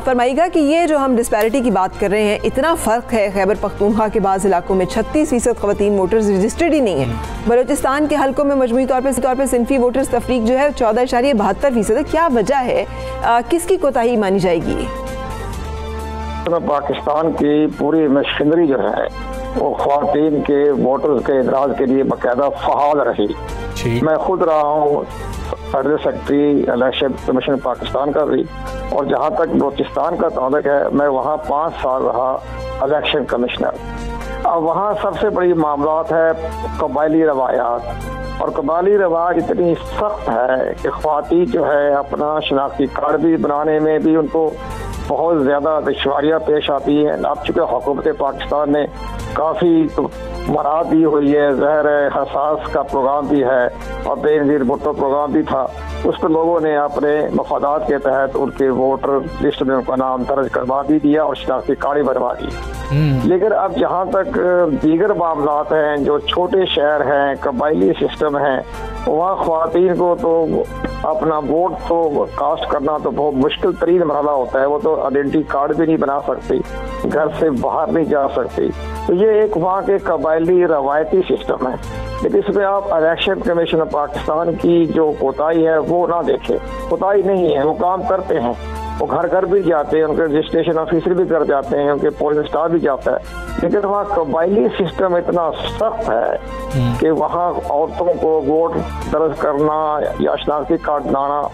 Speaker 1: फरमाइएगा कि ये जो हम डिस्पैरिटी की बात कर रहे हैं, इतना फ़र्क है खैबर पख्तूनख्वा के बाज़ इलाकों में 36% ख़वातीन वोटर्स रजिस्टर्ड ही नहीं है। बलूचिस्तान के हलकों में मजमूई तौर पर सिनफी वोटर्स तफरीक जो है 14.72% है। क्या वजह है, किसकी कोताही मानी जाएगी?
Speaker 9: पाकिस्तान की पूरी मशीनरी जो है वो ख्वातीन के वोटर्स के इतराज के लिए बाकायदा फ़आल रही। मैं खुद रहा हूँ federal secretary election commission Pakistan का भी, और जहाँ तक बलूचिस्तान का ताल्लुक है मैं वहाँ 5 साल रहा इलेक्शन कमिश्नर। अब वहाँ सबसे बड़ी मामलात है कबायली रवायात, और कबायली रवाज इतनी सख्त है कि ख्वातीन जो है अपना शनाख्ती कार्ड भी बनाने में भी उनको बहुत ज़्यादा दुश्वारियाँ पेश आती हैं। अब चूँकि हुकूमत पाकिस्तान ने काफ़ी मराद दी हुई है, ज़हर हसास का प्रोग्राम भी है और बेनज़ीर भुट्टो प्रोग्राम भी था, उस पर लोगों ने अपने मफादात के तहत उनके वोटर लिस्ट में उनका नाम दर्ज करवा भी दिया और शनाख्ती कार्ड बनवा दी। लेकिन अब जहाँ तक दीगर मामलात हैं, जो छोटे शहर हैं, कबायली सिस्टम हैं, वहाँ ख्वातीन को तो अपना वोट तो कास्ट करना तो बहुत मुश्किल तरीन मरहला होता है। वो तो आइडेंटिटी कार्ड भी नहीं बना सकती, घर से बाहर नहीं जा सकती। तो ये एक वहाँ के कबायली रवायती सिस्टम है। लेकिन इसमें आप इलेक्शन कमीशन पाकिस्तान की जो कोताही है वो ना देखें। कोताही नहीं है, वो काम करते हैं, वो घर घर भी जाते हैं, उनके रजिस्ट्रेशन ऑफिसर भी कर जाते हैं, उनके पोलिंग स्टाफ भी जाता है। लेकिन वहाँ कबायली सिस्टम इतना सख्त है कि वहाँ औरतों को वोट दर्ज करना या शनाख्ती कार्ड बनाना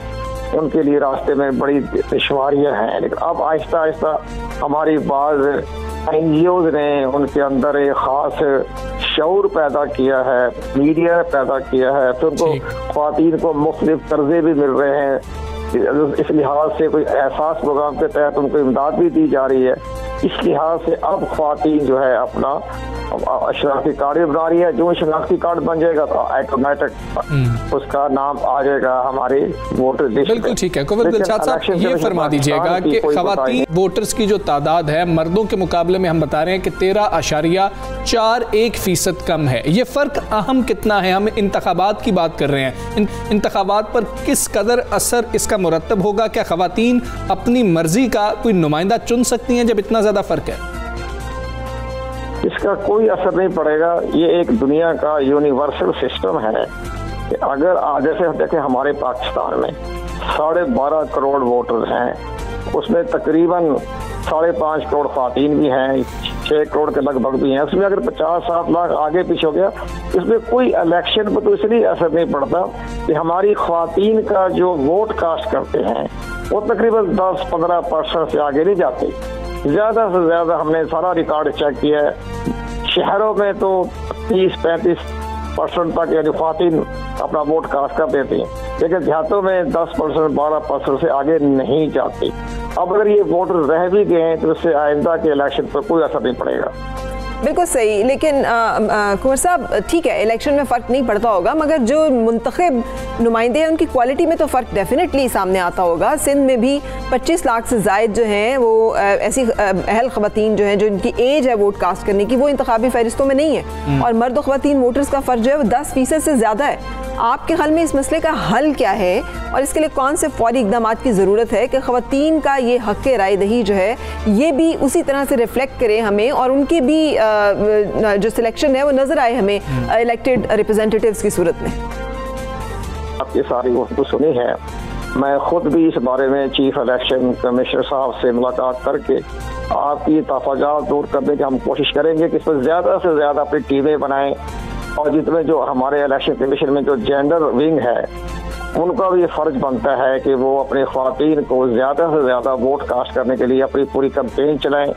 Speaker 9: उनके लिए रास्ते में बड़ी दुश्वारियाँ हैं। लेकिन अब आहिस्ता आहिस्ता हमारी बाज़ NGOs ने उनके अंदर एक ख़ास शऊर पैदा किया है, मीडिया पैदा किया है, तो उनको ख्वातीन को मुख्तलिफ कर्जे भी मिल रहे हैं। इस लिहाज से कोई एहसास प्रोग्राम के तहत उनको इमदाद भी दी जा रही है। इस लिहाज से अब ख्वातीन जो है अपना शनाख्ती कार्ड बना रही है। जो शनाख्ती कार्ड बन जाएगा तो ऑटोमेटिक उसका नाम आ जाएगा हमारे वोटर लिस्ट।
Speaker 2: बिल्कुल ठीक है। कुवैत दिलशाद साहब, ये फरमा दीजिएगा कि खवातीन वोटर्स की जो तादाद है मर्दों के मुकाबले में हम बता रहे हैं कि 13.41% कम है। ये फ़र्क अहम कितना है? हम इंतखाबात की बात कर रहे हैं, इंतखाबात पर किस कदर असर इसका मुरतब होगा? क्या खवातीन अपनी मर्जी का कोई नुमाइंदा चुन सकती हैं जब इतना ज़्यादा फ़र्क है?
Speaker 9: इसका कोई असर नहीं पड़ेगा। ये एक दुनिया का यूनिवर्सल सिस्टम है कि अगर आज जैसे देखें हमारे पाकिस्तान में 12.5 करोड़ वोटर्स हैं, उसमें तकरीबन 5.5 करोड़ ख्वातीन भी हैं, 6 करोड़ के लगभग भी हैं। उसमें अगर 50-60 लाख आगे पीछे हो गया, इसमें कोई इलेक्शन पर तो इसलिए असर नहीं पड़ता कि हमारी ख्वातीन का जो वोट कास्ट करते हैं वो तकरीबन 10-15% से आगे नहीं जाते। ज़्यादा से ज़्यादा हमने सारा रिकॉर्ड चेक किया है, शहरों में तो 30-35% तक यानी ख्वातीन अपना वोट कास्ट कर देते हैं, लेकिन देहातों में 10%, 12% से आगे नहीं जाते। अब अगर ये वोटर रह भी गए हैं तो उससे आइंदा के इलेक्शन पर कोई असर नहीं पड़ेगा।
Speaker 1: बिल्कुल सही। लेकिन कुंवर साहब, ठीक है इलेक्शन में फ़र्क नहीं पड़ता होगा, मगर जो मुंतखब नुमाइंदे हैं उनकी क्वालिटी में तो फ़र्क डेफिनेटली सामने आता होगा। सिंध में भी 25 लाख से ज़ायद जो हैं वो ऐसी अहल ख़वातीन जो हैं जो इनकी एज है वोट कास्ट करने की, वो इंतखाबी फ़हरिस्तों में नहीं है, और मर्द और ख़वातीन वोटर्स का फ़र्क जो है वो 10% से ज़्यादा है। आपके ख्याल में इस मसले का हल क्या है और इसके लिए कौन से फौरी इक़दाम की ज़रूरत है कि ख़वातीन का ये हक़ राय दही जो है ये भी उसी तरह से रिफ्लेक्ट करे हमें, और उनकी भी जो सिलेक्शन है वो नज़र आए हमें इलेक्टेड रिप्रेजेंटेटिव्स की सूरत में?
Speaker 9: आपकी सारी गुफ्तगू सुनी है। मैं खुद भी इस बारे में चीफ इलेक्शन कमिश्नर साहब से मुलाकात करके आपकी तफाजात दूर करने की हम कोशिश करेंगे कि इस पर ज़्यादा से ज़्यादा अपनी टीमें बनाएं, और जितने जो हमारे इलेक्शन कमीशन में जो जेंडर विंग है उनका भी फ़र्ज बनता है कि वो अपने ख्वातीन को ज़्यादा से ज़्यादा वोट कास्ट करने के लिए अपनी पूरी कैंपेन चलाएं,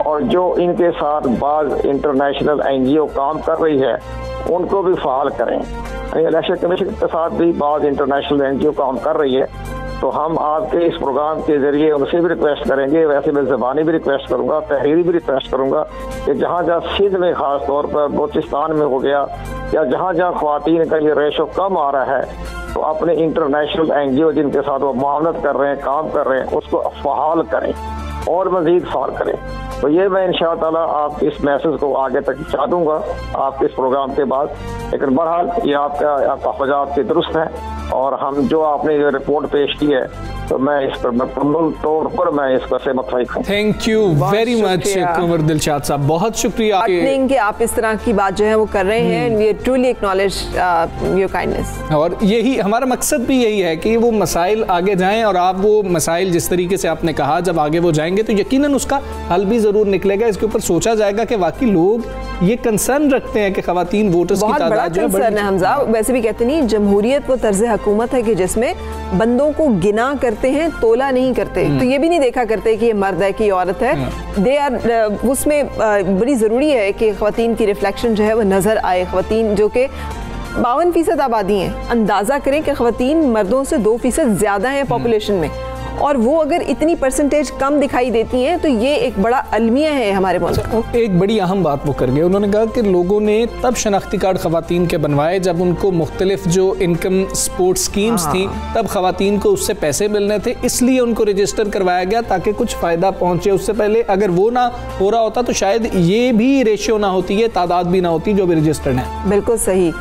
Speaker 9: और जो इनके साथ बाज़ इंटरनेशनल NGO काम कर रही है उनको भी फ़ाल करें। इलेक्शन कमीशन के साथ भी बाज़ इंटरनेशनल NGO काम कर रही है, तो हम आपके इस प्रोग्राम के ज़रिए उनसे भी रिक्वेस्ट करेंगे, वैसे मैं ज़बानी भी रिक्वेस्ट करूँगा, तहरीरी भी रिक्वेस्ट करूँगा कि जहाँ जहाँ सिंध में ख़ास तौर पर बलूचिस्तान में हो गया या जहाँ जहाँ ख्वातीन का ये रेशो कम आ रहा है, तो अपने इंटरनेशनल NGO जिनके साथ वो मामलत कर रहे हैं, काम कर रहे हैं, उसको फ़ाल करें और मज़ीद फ़ाल करें। तो ये मैं इंशाअल्लाह आप इस मैसेज को आगे तक पहुँचा दूँगा आपके इस प्रोग्राम के बाद। लेकिन बहरहाल ये आपका ख्वाजात के दुरुस्त हैं, और हम जो आपने जो रिपोर्ट पेश की है तो मैं इस पर मुकम्मल तौर पर मैं इस पर से मुतफिक हूं।
Speaker 2: थैंक यू वेरी मच कुंवर दिलशाद साहब, बहुत शुक्रिया
Speaker 1: कि आप इस तरह की बात जो है वो कर रहे हैं। We truly acknowledge your kindness.
Speaker 2: और यही हमारा मकसद भी यही है कि वो मसाइल आगे जाएं और आप वो मसाइल जिस तरीके से आपने कहा जब आगे वो जाएंगे तो यकीनन उसका हल भी जरूर निकलेगा। इसके ऊपर सोचा जाएगा कि वाकई लोग ये कंसर्न रखते हैं कि खवातीन वोटर्स की तादाद जो है
Speaker 1: हमजा। वैसे भी कहते नहीं, जमहूरियत वो तर्ज हुकूमत है कि जिसमें बंदों को गिना करते हैं, तोला नहीं करते। तो ये भी नहीं देखा करते कि ये मर्द है कि औरत है। दे आर उसमें बड़ी ज़रूरी है कि ख़वातीन की रिफ्लेक्शन जो है वो नज़र आए। ख़वातीन जो कि 52% आबादी हैं, अंदाज़ा करें कि ख़वातीन मर्दों से 2% ज़्यादा हैं पॉपुलेशन में, और वो अगर इतनी परसेंटेज कम दिखाई देती हैं तो ये एक बड़ा अलमिया है हमारे मुल्क।
Speaker 2: एक बड़ी अहम बात वो कर गए, उन्होंने कहा कि लोगों ने तब शनाख्ती कार्ड खवातीन के बनवाए जब उनको मुख्तलिफ जो इनकम सपोर्ट स्कीम्स थी तब खवातीन को उससे पैसे मिलने थे, इसलिए उनको रजिस्टर करवाया गया ताकि कुछ फ़ायदा पहुँचे। उससे पहले अगर वो ना हो रहा होता तो शायद ये भी रेशियो ना होती, ये तादाद भी ना होती जो भी रजिस्टर्ड है।
Speaker 1: बिल्कुल सही।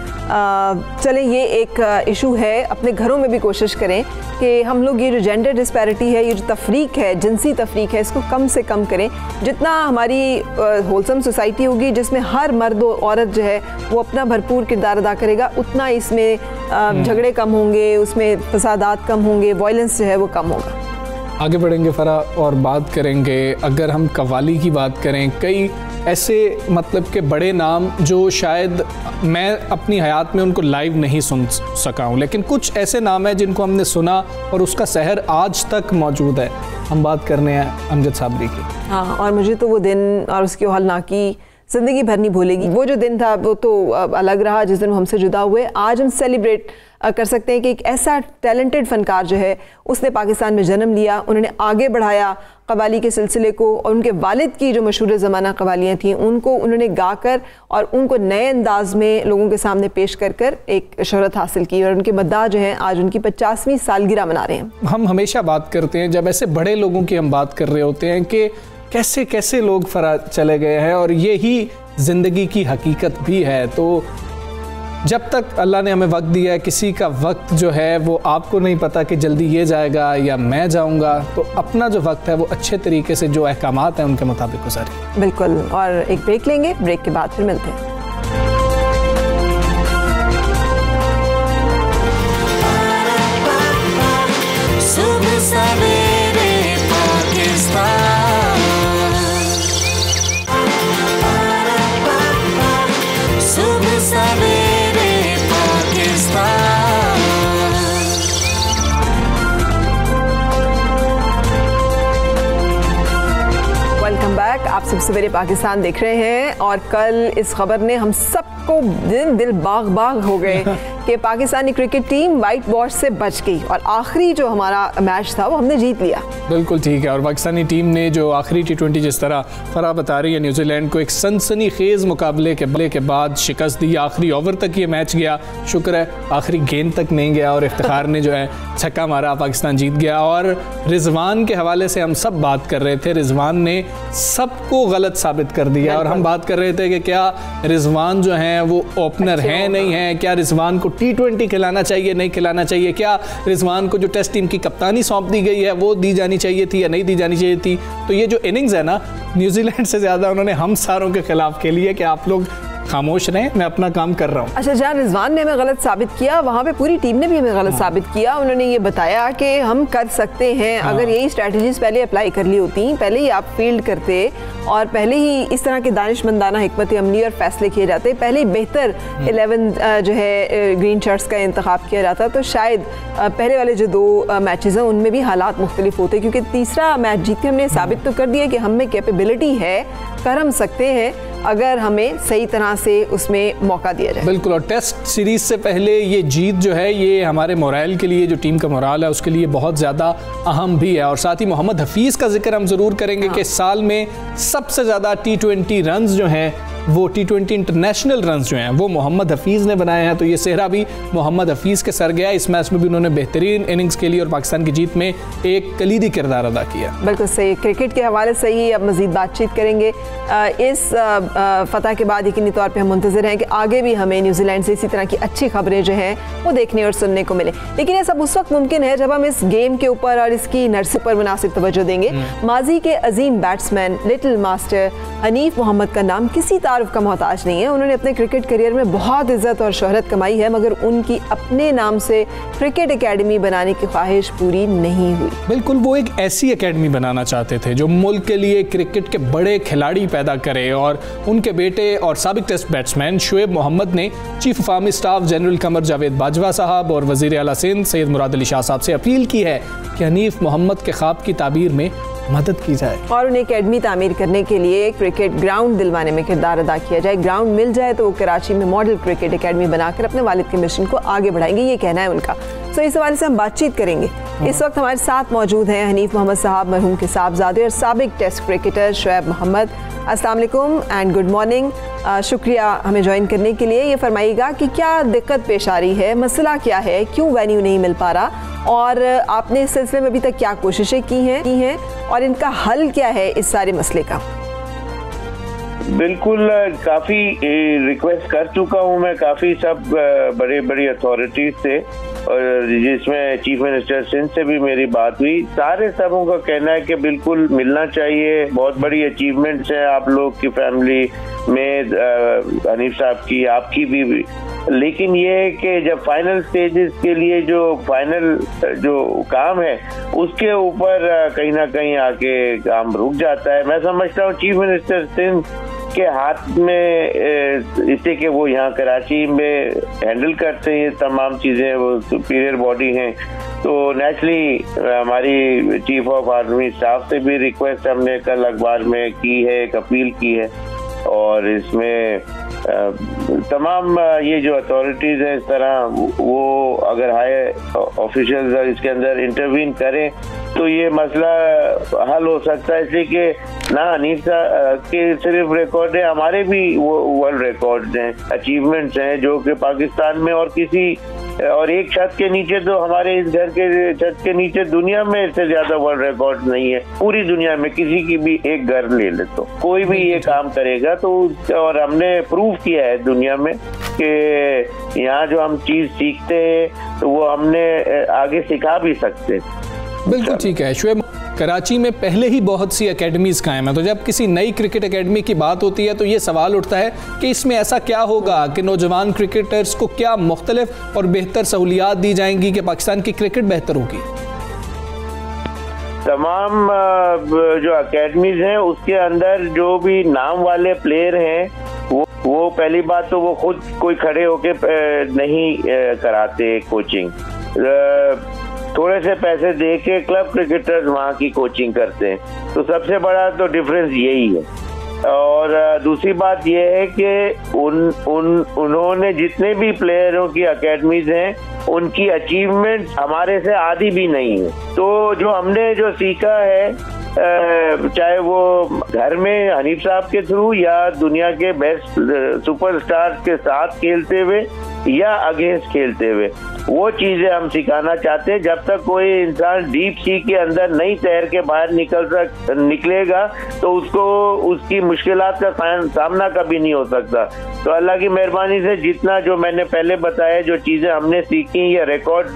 Speaker 1: चलें, ये एक इशू है, अपने घरों में भी कोशिश करें कि हम लोग ये जो जेंडर डिस्पैरिटी है, ये जो तफरीक है, जिनसी तफरीक है, इसको कम से कम करें। जितना हमारी होलसम सोसाइटी होगी जिसमें हर मर्द और औरत जो है वो अपना भरपूर किरदार अदा करेगा, उतना इसमें झगड़े कम होंगे, उसमें फसादात कम होंगे, वायलेंस जो है वो कम होगा।
Speaker 2: आगे बढ़ेंगे फ़रा और बात करेंगे, अगर हम कव्वाली की बात करें, कई ऐसे मतलब के बड़े नाम जो शायद मैं अपनी हयात में उनको लाइव नहीं सुन सका हूँ, लेकिन कुछ ऐसे नाम हैं जिनको हमने सुना और उसका सहर आज तक मौजूद है। हम बात करने हैं अमजद साबरी की।
Speaker 1: हाँ, और मुझे तो वो दिन और उसकी हौलनाकी ज़िंदगी भर नहीं भूलेगी। वो जो दिन था वो तो अलग रहा जिस दिन वो हमसे जुदा हुए। आज हम सेलिब्रेट कर सकते हैं कि एक ऐसा टैलेंटेड फ़नकार जो है उसने पाकिस्तान में जन्म लिया, उन्होंने आगे बढ़ाया कव्वाली के सिलसिले को, और उनके वालिद की जो मशहूर ज़माना कव्वालियाँ थीं उनको उन्होंने गाकर और उनको नए अंदाज में लोगों के सामने पेश कर कर एक शोहरत हासिल की, और उनके मद्दाह जो हैं आज उनकी 50वीं सालगिरह मना रहे हैं।
Speaker 2: हम हमेशा बात करते हैं जब ऐसे बड़े लोगों की हम बात कर रहे होते हैं कि कैसे कैसे लोग फरा चले गए हैं, और यही ज़िंदगी की हकीकत भी है। तो जब तक अल्लाह ने हमें वक्त दिया है, किसी का वक्त जो है वो आपको नहीं पता कि जल्दी ये जाएगा या मैं जाऊंगा, तो अपना जो वक्त है वो अच्छे तरीके से जो अहकामात हैं उनके मुताबिक गुजारें।
Speaker 1: बिल्कुल। और एक ब्रेक लेंगे, ब्रेक के बाद फिर मिलते हैं।
Speaker 7: सुबह सवेरे पाकिस्तान, सुबह सवेरे
Speaker 1: वेलकम बैक। आप सब सवेरे पाकिस्तान देख रहे हैं, और कल इस खबर ने हम सबको दिल बाग बाग हो गए कि Pakistani cricket team white wash से बच गई और आखिरी जो हमारा मैच था वो हमने जीत लिया।
Speaker 2: बिल्कुल ठीक है। और पाकिस्तानी टीम ने जो आखिरी T20 जिस तरह फरा बता रही है न्यूजीलैंड को एक सनसनी खेज मुकाबले के बाद शिकस्त दी। आखिरी ओवर तक ये मैच गया, शुक्र है आखिरी गेंद तक नहीं गया, और इफ्तिखार ने जो है छक्का मारा, पाकिस्तान जीत गया। और रिजवान के हवाले से हम सब बात कर रहे थे, रिजवान ने सबको गलत साबित कर दिया, और हम बात कर रहे थे कि क्या रिजवान जो हैं वो ओपनर हैं नहीं हैं, क्या रिजवान को T20 खिलाना चाहिए नहीं खिलाना चाहिए, क्या रिजवान को जो टेस्ट टीम की कप्तानी सौंप दी गई है वो दी जानी चाहिए थी या नहीं दी जानी चाहिए थी। तो ये जो इनिंग्स है ना, न्यूजीलैंड से ज़्यादा उन्होंने हम सारों के खिलाफ खेली है कि आप लोग खामोश रहें, मैं अपना काम कर रहा हूँ।
Speaker 1: अच्छा, जहाँ रिजवान ने हमें गलत साबित किया वहाँ पे पूरी टीम ने भी हमें गलत साबित किया। उन्होंने ये बताया कि हम कर सकते हैं, अगर यही स्ट्रैटेजीज पहले अप्लाई कर ली होती, पहले ही आप फील्ड करते और पहले ही इस तरह के दानिशमंदाना हिकमत अमली और फैसले किए जाते, पहले ही बेहतर 11 जो है ग्रीन शर्ट्स का इंतखाब किया जाता, तो शायद पहले वाले जो 2 मैचेस हैं उनमें भी हालात मुख्तलिफ होते, क्योंकि तीसरा मैच जीत के हमने साबित तो कर दिया कि हम में कैपेबिलिटी है, कर हम सकते हैं अगर हमें सही तरह से उसमें मौका दिया जाए।
Speaker 2: बिल्कुल। और टेस्ट सीरीज से पहले ये जीत जो है ये हमारे मोराल के लिए, जो टीम का मोराल है उसके लिए बहुत ज़्यादा अहम भी है। और साथ ही मोहम्मद हफीज़ का जिक्र हम ज़रूर करेंगे कि साल में सबसे ज़्यादा T20 रन्स जो हैं वो T20 इंटरनेशनल रन जो हैं वो मोहम्मद हफीज़ ने बनाए हैं, तो ये सेहरा भी मोहम्मद हफीज़ के सर गया। इस मैच में भी उन्होंने बेहतरीन इनिंग्स के लिए और पाकिस्तान की जीत में एक कलीदी किरदार अदा किया।
Speaker 1: बिल्कुल सही। क्रिकेट के हवाले से ही अब मज़ीद बातचीत करेंगे। इस फतह के बाद यकीनी तौर पे हम मुंतज़िर हैं कि आगे भी हमें न्यूजीलैंड से इसी तरह की अच्छी खबरें जो हैं वो देखने और सुनने को मिले। लेकिन ये सब उस वक्त मुमकिन है जब हम इस गेम के ऊपर और इसकी नर्सरी पर मुनासिब तवज्जो देंगे। माजी के अजीम batsman little master Hanif Mohammad का नाम किसी तारुफ का मोहताज नहीं है। उन्होंने अपने क्रिकेट करियर में बहुत इज्जत और शोहरत कमाई है, मगर उनकी अपने नाम से क्रिकेट एकेडमी बनाने की ख्वाहिश पूरी नहीं हुई।
Speaker 2: बिल्कुल, वो एक ऐसी एकेडमी बनाना चाहते थे जो मुल्क के लिए क्रिकेट के बड़े खिलाड़ी पैदा करे, और उनके बेटे और साबिक टेस्ट बैट्समैन शुएब मोहम्मद ने chief of army staff general Qamar Javed Bajwa साहब और वजीर आला सिंध सैयद मुराद अली शाह साहब से अपील की है कि हनीफ मोहम्मद के ख्वाब की ताबीर में मदद की जाए
Speaker 1: और उन्हें एकेडमी तामीर करने के लिए क्रिकेट ग्राउंड दिलवाने में किरदार अदा किया जाए। ग्राउंड मिल जाए तो वो कराची में मॉडल क्रिकेट एकेडमी बनाकर अपने वालिद के मिशन को आगे बढ़ाएंगे, ये कहना है उनका। तो इस हवाले से हम बातचीत करेंगे। इस वक्त हमारे साथ मौजूद हैं हनीफ मोहम्मद साहब, मरहूम के साहबजादे और साबिक टेस्ट क्रिकेटर शुएब मोहम्मद। अस्सलाम वालेकुम एंड गुड मॉर्निंग। शुक्रिया हमें ज्वाइन करने के लिए। ये फरमाइएगा कि क्या दिक्कत पेश आ रही है, मसला क्या है, क्यों वेन्यू नहीं मिल पा रहा, और आपने इस सिलसिले में अभी तक क्या कोशिशें की हैं और इनका हल क्या है इस सारे मसले का?
Speaker 10: बिल्कुल, काफ़ी रिक्वेस्ट कर चुका हूँ मैं काफ़ी सब बड़े बड़ी अथॉरिटीज से, और जिसमें चीफ मिनिस्टर सिंध से भी मेरी बात हुई। सारे सबों का कहना है कि बिल्कुल मिलना चाहिए। बहुत बड़ी अचीवमेंट्स हैं आप लोग की फैमिली में, हनीफ साहब की, आपकी भी। लेकिन ये है कि जब फाइनल स्टेजेस के लिए जो फाइनल जो काम है उसके ऊपर कहीं ना कहीं आके काम रुक जाता है। मैं समझता हूँ चीफ मिनिस्टर सिंध के हाथ में इसे कि वो यहाँ कराची में हैंडल करते हैं तमाम चीज़ें, वो सुपीरियर बॉडी हैं। तो नेचुरली हमारी चीफ ऑफ आर्मी स्टाफ से भी रिक्वेस्ट हमने कल अखबार में की है, एक अपील की है, और इसमें तमाम ये जो अथॉरिटीज़ हैं इस तरह वो अगर हाई ऑफिशियल्स इसके अंदर इंटरवीन करें तो ये मसला हल हो सकता है। इसलिए कि ना हनीफ के सिर्फ रिकॉर्ड है, हमारे भी वो वर्ल्ड रिकॉर्ड्स हैं, अचीवमेंट्स हैं जो कि पाकिस्तान में और किसी और एक छत के नीचे, तो हमारे इस घर के छत के नीचे दुनिया में इससे ज्यादा वर्ल्ड रिकॉर्ड नहीं है। पूरी दुनिया में किसी की भी एक घर ले ले तो कोई भी ये काम करेगा तो, और हमने प्रूव किया है दुनिया में कि यहाँ जो हम चीज सीखते हैं तो वो हमने आगे सिखा भी सकते हैं।
Speaker 2: बिल्कुल ठीक है शुएब, कराची में पहले ही बहुत सी एकेडमीज कायम है, तो जब किसी नई क्रिकेट एकेडमी की बात होती है तो ये सवाल उठता है कि इसमें ऐसा क्या होगा कि नौजवान क्रिकेटर्स को क्या मुख्तलिफ और बेहतर सहूलियात दी जाएंगी कि पाकिस्तान की क्रिकेट बेहतर होगी?
Speaker 10: तमाम जो एकेडमीज हैं उसके अंदर जो भी नाम वाले प्लेयर हैं वो पहली बात तो वो खुद कोई खड़े होके नहीं कराते कोचिंग, थोड़े से पैसे दे के क्लब क्रिकेटर्स वहाँ की कोचिंग करते हैं। तो सबसे बड़ा तो डिफरेंस यही है। और दूसरी बात यह है कि उन्होंने जितने भी प्लेयरों की एकेडमीज हैं उनकी अचीवमेंट्स हमारे से आधी भी नहीं है। तो जो हमने जो सीखा है, चाहे वो घर में हनीफ साहब के थ्रू या दुनिया के बेस्ट सुपरस्टार्स के साथ खेलते हुए या अगेंस्ट खेलते हुए, वो चीजें हम सिखाना चाहते हैं। जब तक कोई इंसान डीप सी के अंदर नहीं तैर के बाहर निकलेगा तो उसको उसकी मुश्किलात का सामना कभी नहीं हो सकता। तो अल्लाह की मेहरबानी से जितना जो मैंने पहले बताया जो चीजें हमने सीखी, ये रिकॉर्ड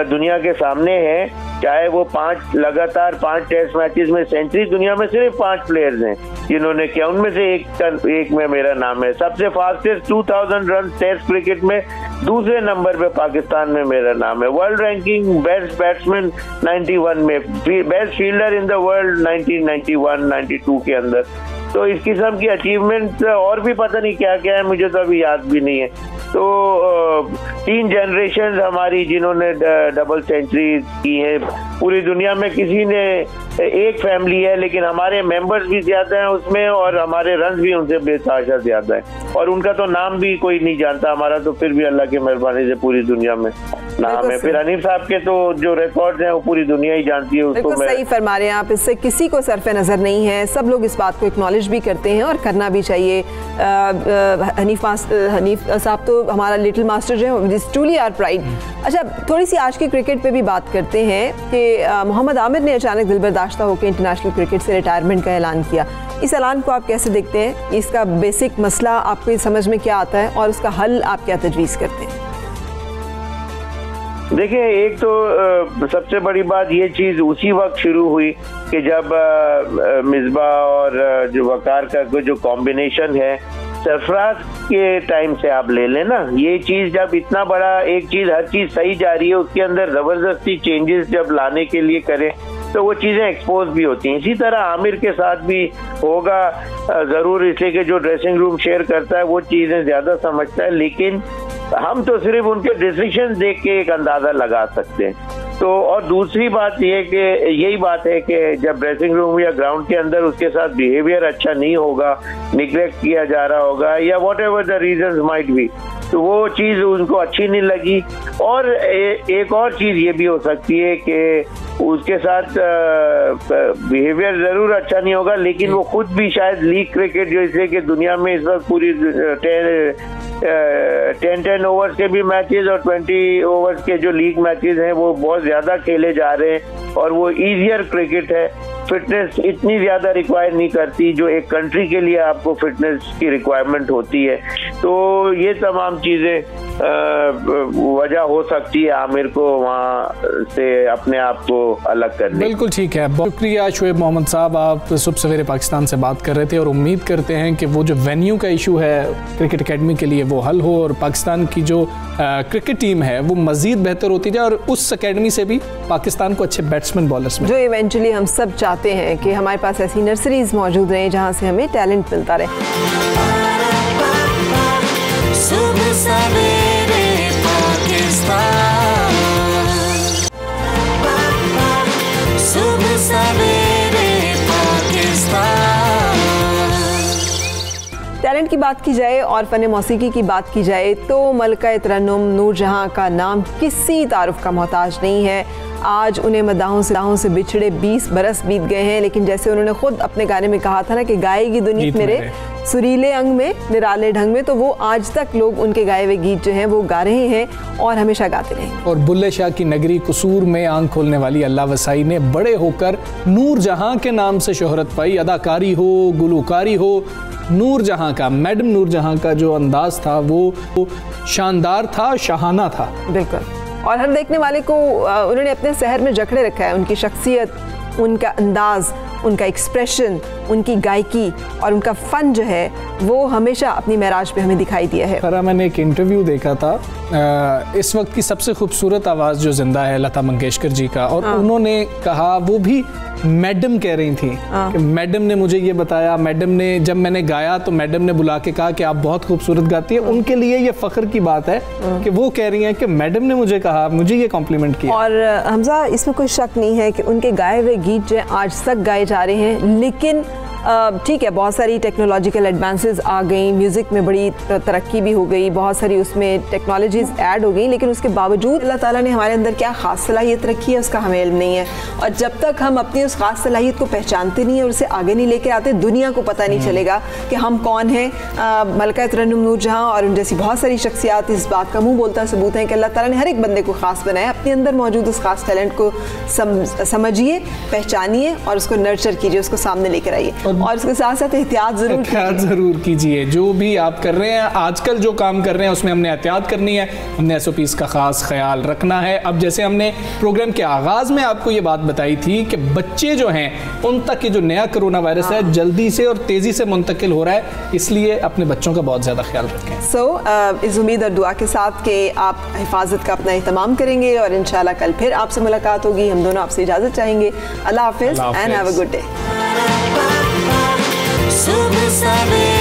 Speaker 10: दुनिया के सामने है। चाहे वो 5 लगातार 5 टेस्ट मैचेस में सेंचुरी, दुनिया में सिर्फ 5 प्लेयर्स हैं जिन्होंने किया, उनमें से एक में मेरा नाम है। सबसे फास्टेस्ट 2000 रन टेस्ट क्रिकेट में दूसरे नंबर पे पाकिस्तान में मेरा नाम है। वर्ल्ड रैंकिंग बेस्ट बैट्समैन 91 में, best fielder in the world 1991-92 के अंदर। तो इस किस्म की अचीवमेंट और भी पता नहीं क्या क्या है, मुझे तो अभी याद भी नहीं है। तो 3 जनरेशन हमारी जिन्होंने डबल सेंचुरी की है। पूरी दुनिया में किसी ने एक फैमिली है, लेकिन हमारे मेंबर्स भी ज्यादा हैं उसमें और हमारे रन भी उनसे बेतहाशा ज्यादा है, और उनका तो नाम भी कोई नहीं जानता, हमारा तो फिर भी अल्लाह की मेहरबानी से पूरी दुनिया में नाम है। फिर हनीफ साहब के तो जो रिकॉर्ड्स हैं वो पूरी दुनिया ही जानती है उसको।
Speaker 1: सही फरमा रहे हैं आप, इससे किसी को सरफे नजर नहीं है, सब लोग इस बात को एक्नॉलेज भी करते हैं और करना भी चाहिए। हनीफ साहब तो हमारा लिटिल मास्टर जो है, ट्रूली आवर प्राइड। अच्छा, थोड़ी सी आज की क्रिकेट पे भी बात करते हैं कि मोहम्मद आमिर ने अचानक दिलबर्दाश्ता होकर इंटरनेशनल क्रिकेट से रिटायरमेंट का ऐलान किया। इस ऐलान को आप कैसे देखते हैं? इसका बेसिक मसला आपकी समझ में क्या आता है और उसका हल आप क्या तजवीज़ करते हैं?
Speaker 10: देखिए, एक तो सबसे बड़ी बात ये चीज उसी वक्त शुरू हुई कि जब मिसबाह और जो वकार का जो कॉम्बिनेशन है, सरफराज के टाइम से आप ले लें ना, ये चीज जब इतना बड़ा एक चीज, हर चीज सही जा रही है, उसके अंदर जबरदस्ती चेंजेस जब लाने के लिए करें तो वो चीजें एक्सपोज भी होती हैं। इसी तरह आमिर के साथ भी होगा जरूर, इसलिए कि जो ड्रेसिंग रूम शेयर करता है वो चीजें ज्यादा समझता है, लेकिन हम तो सिर्फ उनके डिसीजन देख के एक अंदाजा लगा सकते हैं। तो और दूसरी बात ये कि यही बात है कि जब ड्रेसिंग रूम या ग्राउंड के अंदर उसके साथ बिहेवियर अच्छा नहीं होगा, निगलेक्ट किया जा रहा होगा या what ever the reasons might be, तो वो चीज उनको अच्छी नहीं लगी। और एक और चीज ये भी हो सकती है कि उसके साथ बिहेवियर जरूर अच्छा नहीं होगा, लेकिन वो खुद भी शायद लीग क्रिकेट, जो इसलिए कि दुनिया में इस वक्त पूरी 10 ओवर्स के भी मैचेस और 20 ओवर्स के जो लीग मैचेस हैं वो बहुत ज्यादा खेले जा रहे हैं और वो इजियर क्रिकेट है। फिटनेस इतनी ज्यादा रिक्वायर नहीं करती जो एक कंट्री के लिए आपको फिटनेस की रिक्वायरमेंट होती है। तो ये तमाम चीजें वजह हो सकती है आमिर को वहाँ से अपने आप को अलग करने।
Speaker 2: बिल्कुल ठीक है, बहुत शुक्रिया शुएब मोहम्मद साहब, आप सुबह सवेरे पाकिस्तान से बात कर रहे थे और उम्मीद करते हैं कि वो जो वेन्यू का इशू है क्रिकेट एकेडमी के लिए वो हल हो और पाकिस्तान की जो क्रिकेट टीम है वो मजीद बेहतर होती जाए और उस एकेडमी से भी पाकिस्तान को अच्छे बैट्समैन बॉलर्स में, जो
Speaker 1: इवेंचुअली हम सब चाहते हैं कि हमारे पास ऐसी नर्सरीज मौजूद रहें जहाँ से हमें टैलेंट मिलता रहे।
Speaker 7: सुबह सवेरे पाकिस्तान, सुबह सवेरे पाकिस्तान।
Speaker 1: टैलेंट की बात की जाए और फ़न मौसीकी की बात की जाए तो मलका तरन्नुम नूरजहां का नाम किसी तारुफ का मोहताज नहीं है। आज उन्हें मदाहों से बिछड़े 20 बरस बीत गए हैं, लेकिन जैसे उन्होंने खुद अपने गाने में कहा था ना कि गाएगी दुनिया मेरे सुरीले अंग में निराले ढंग में, तो वो आज तक लोग उनके गाए हुए गीत जो हैं वो गा रहे हैं और हमेशा गाते रहेंगे।
Speaker 2: और बुल्ले शाह की नगरी कसूर में आंख खोलने वाली अल्लाह वसाई ने बड़े होकर नूरजहां के नाम से शोहरत पाई। अदाकारी हो, गुलकारी हो, नूरजहां का, मैडम नूरजहां का जो अंदाज था वो शानदार था, शाहाना था।
Speaker 1: बिल्कुल, और हर देखने वाले को उन्होंने अपने शहर में जकड़े रखा है। उनकी शख्सियत, उनका अंदाज, उनका एक्सप्रेशन, उनकी गायकी और उनका फ़न जो है वो हमेशा अपनी महराज पे हमें दिखाई दिया है।
Speaker 2: खरा मैंने एक इंटरव्यू देखा था, इस वक्त की सबसे खूबसूरत आवाज़ जो जिंदा है लता मंगेशकर जी का, और उन्होंने कहा, वो भी मैडम कह रही थी कि मैडम ने मुझे ये बताया, मैडम ने जब मैंने गाया तो मैडम ने बुला के कहा कि आप बहुत खूबसूरत गाती है। उनके लिए ये फ़ख्र की बात है कि वो कह रही हैं कि मैडम ने मुझे कहा, मुझे ये कॉम्प्लीमेंट किया।
Speaker 1: और हमजा, इसमें कोई शक नहीं है कि उनके गाए हुए गीत जो आज तक गाए जा रहे हैं, लेकिन ठीक है, बहुत सारी टेक्नोलॉजिकल एडवांसेस आ गई, म्यूज़िक में बड़ी तरक्की भी हो गई, बहुत सारी उसमें टेक्नोलॉजीज़ ऐड हो गई, लेकिन उसके बावजूद अल्लाह ताला ने हमारे अंदर क्या ख़ास सलाहियत रखी है उसका हमें इल्म नहीं है। और जब तक हम अपनी उस ख़ास सलाहियत को पहचानते नहीं और उसे आगे नहीं लेकर आते, दुनिया को पता नहीं चलेगा कि हम कौन हैं। मलका तरन्नुम नूरजहां और उन जैसी बहुत सारी शख्सियात इस बात का मुँह बोलता सबूत है कि अल्लाह ताला ने हर एक बंदे को ख़ास बनाया। अपने अंदर मौजूद उस ख़ास टैलेंट को समझिए, पहचानिए और उसको नर्चर कीजिए, उसको सामने लेकर आइए और उसके साथ साथ एहतियात जरूर
Speaker 2: कीजिए। जो भी आप कर रहे हैं, आजकल जो काम कर रहे हैं उसमें हमने एहतियात करनी है, हमने SOPs का खास ख्याल रखना है। अब जैसे हमने प्रोग्राम के आगाज में आपको ये बात बताई थी कि बच्चे जो हैं उन तक ये जो नया कोरोना वायरस है जल्दी से और तेजी से मुंतकिल हो रहा है, इसलिए अपने बच्चों का बहुत ज्यादा ख्याल रखें।
Speaker 1: इस उम्मीद और दुआ के साथ कि आप हिफाजत का अपना एहतमाम करेंगे और इंशाल्लाह कल फिर आपसे मुलाकात होगी। हम दोनों आपसे इजाजत चाहेंगे। अल्लाह हाफिज and have a good day.
Speaker 7: सुबह सवेरे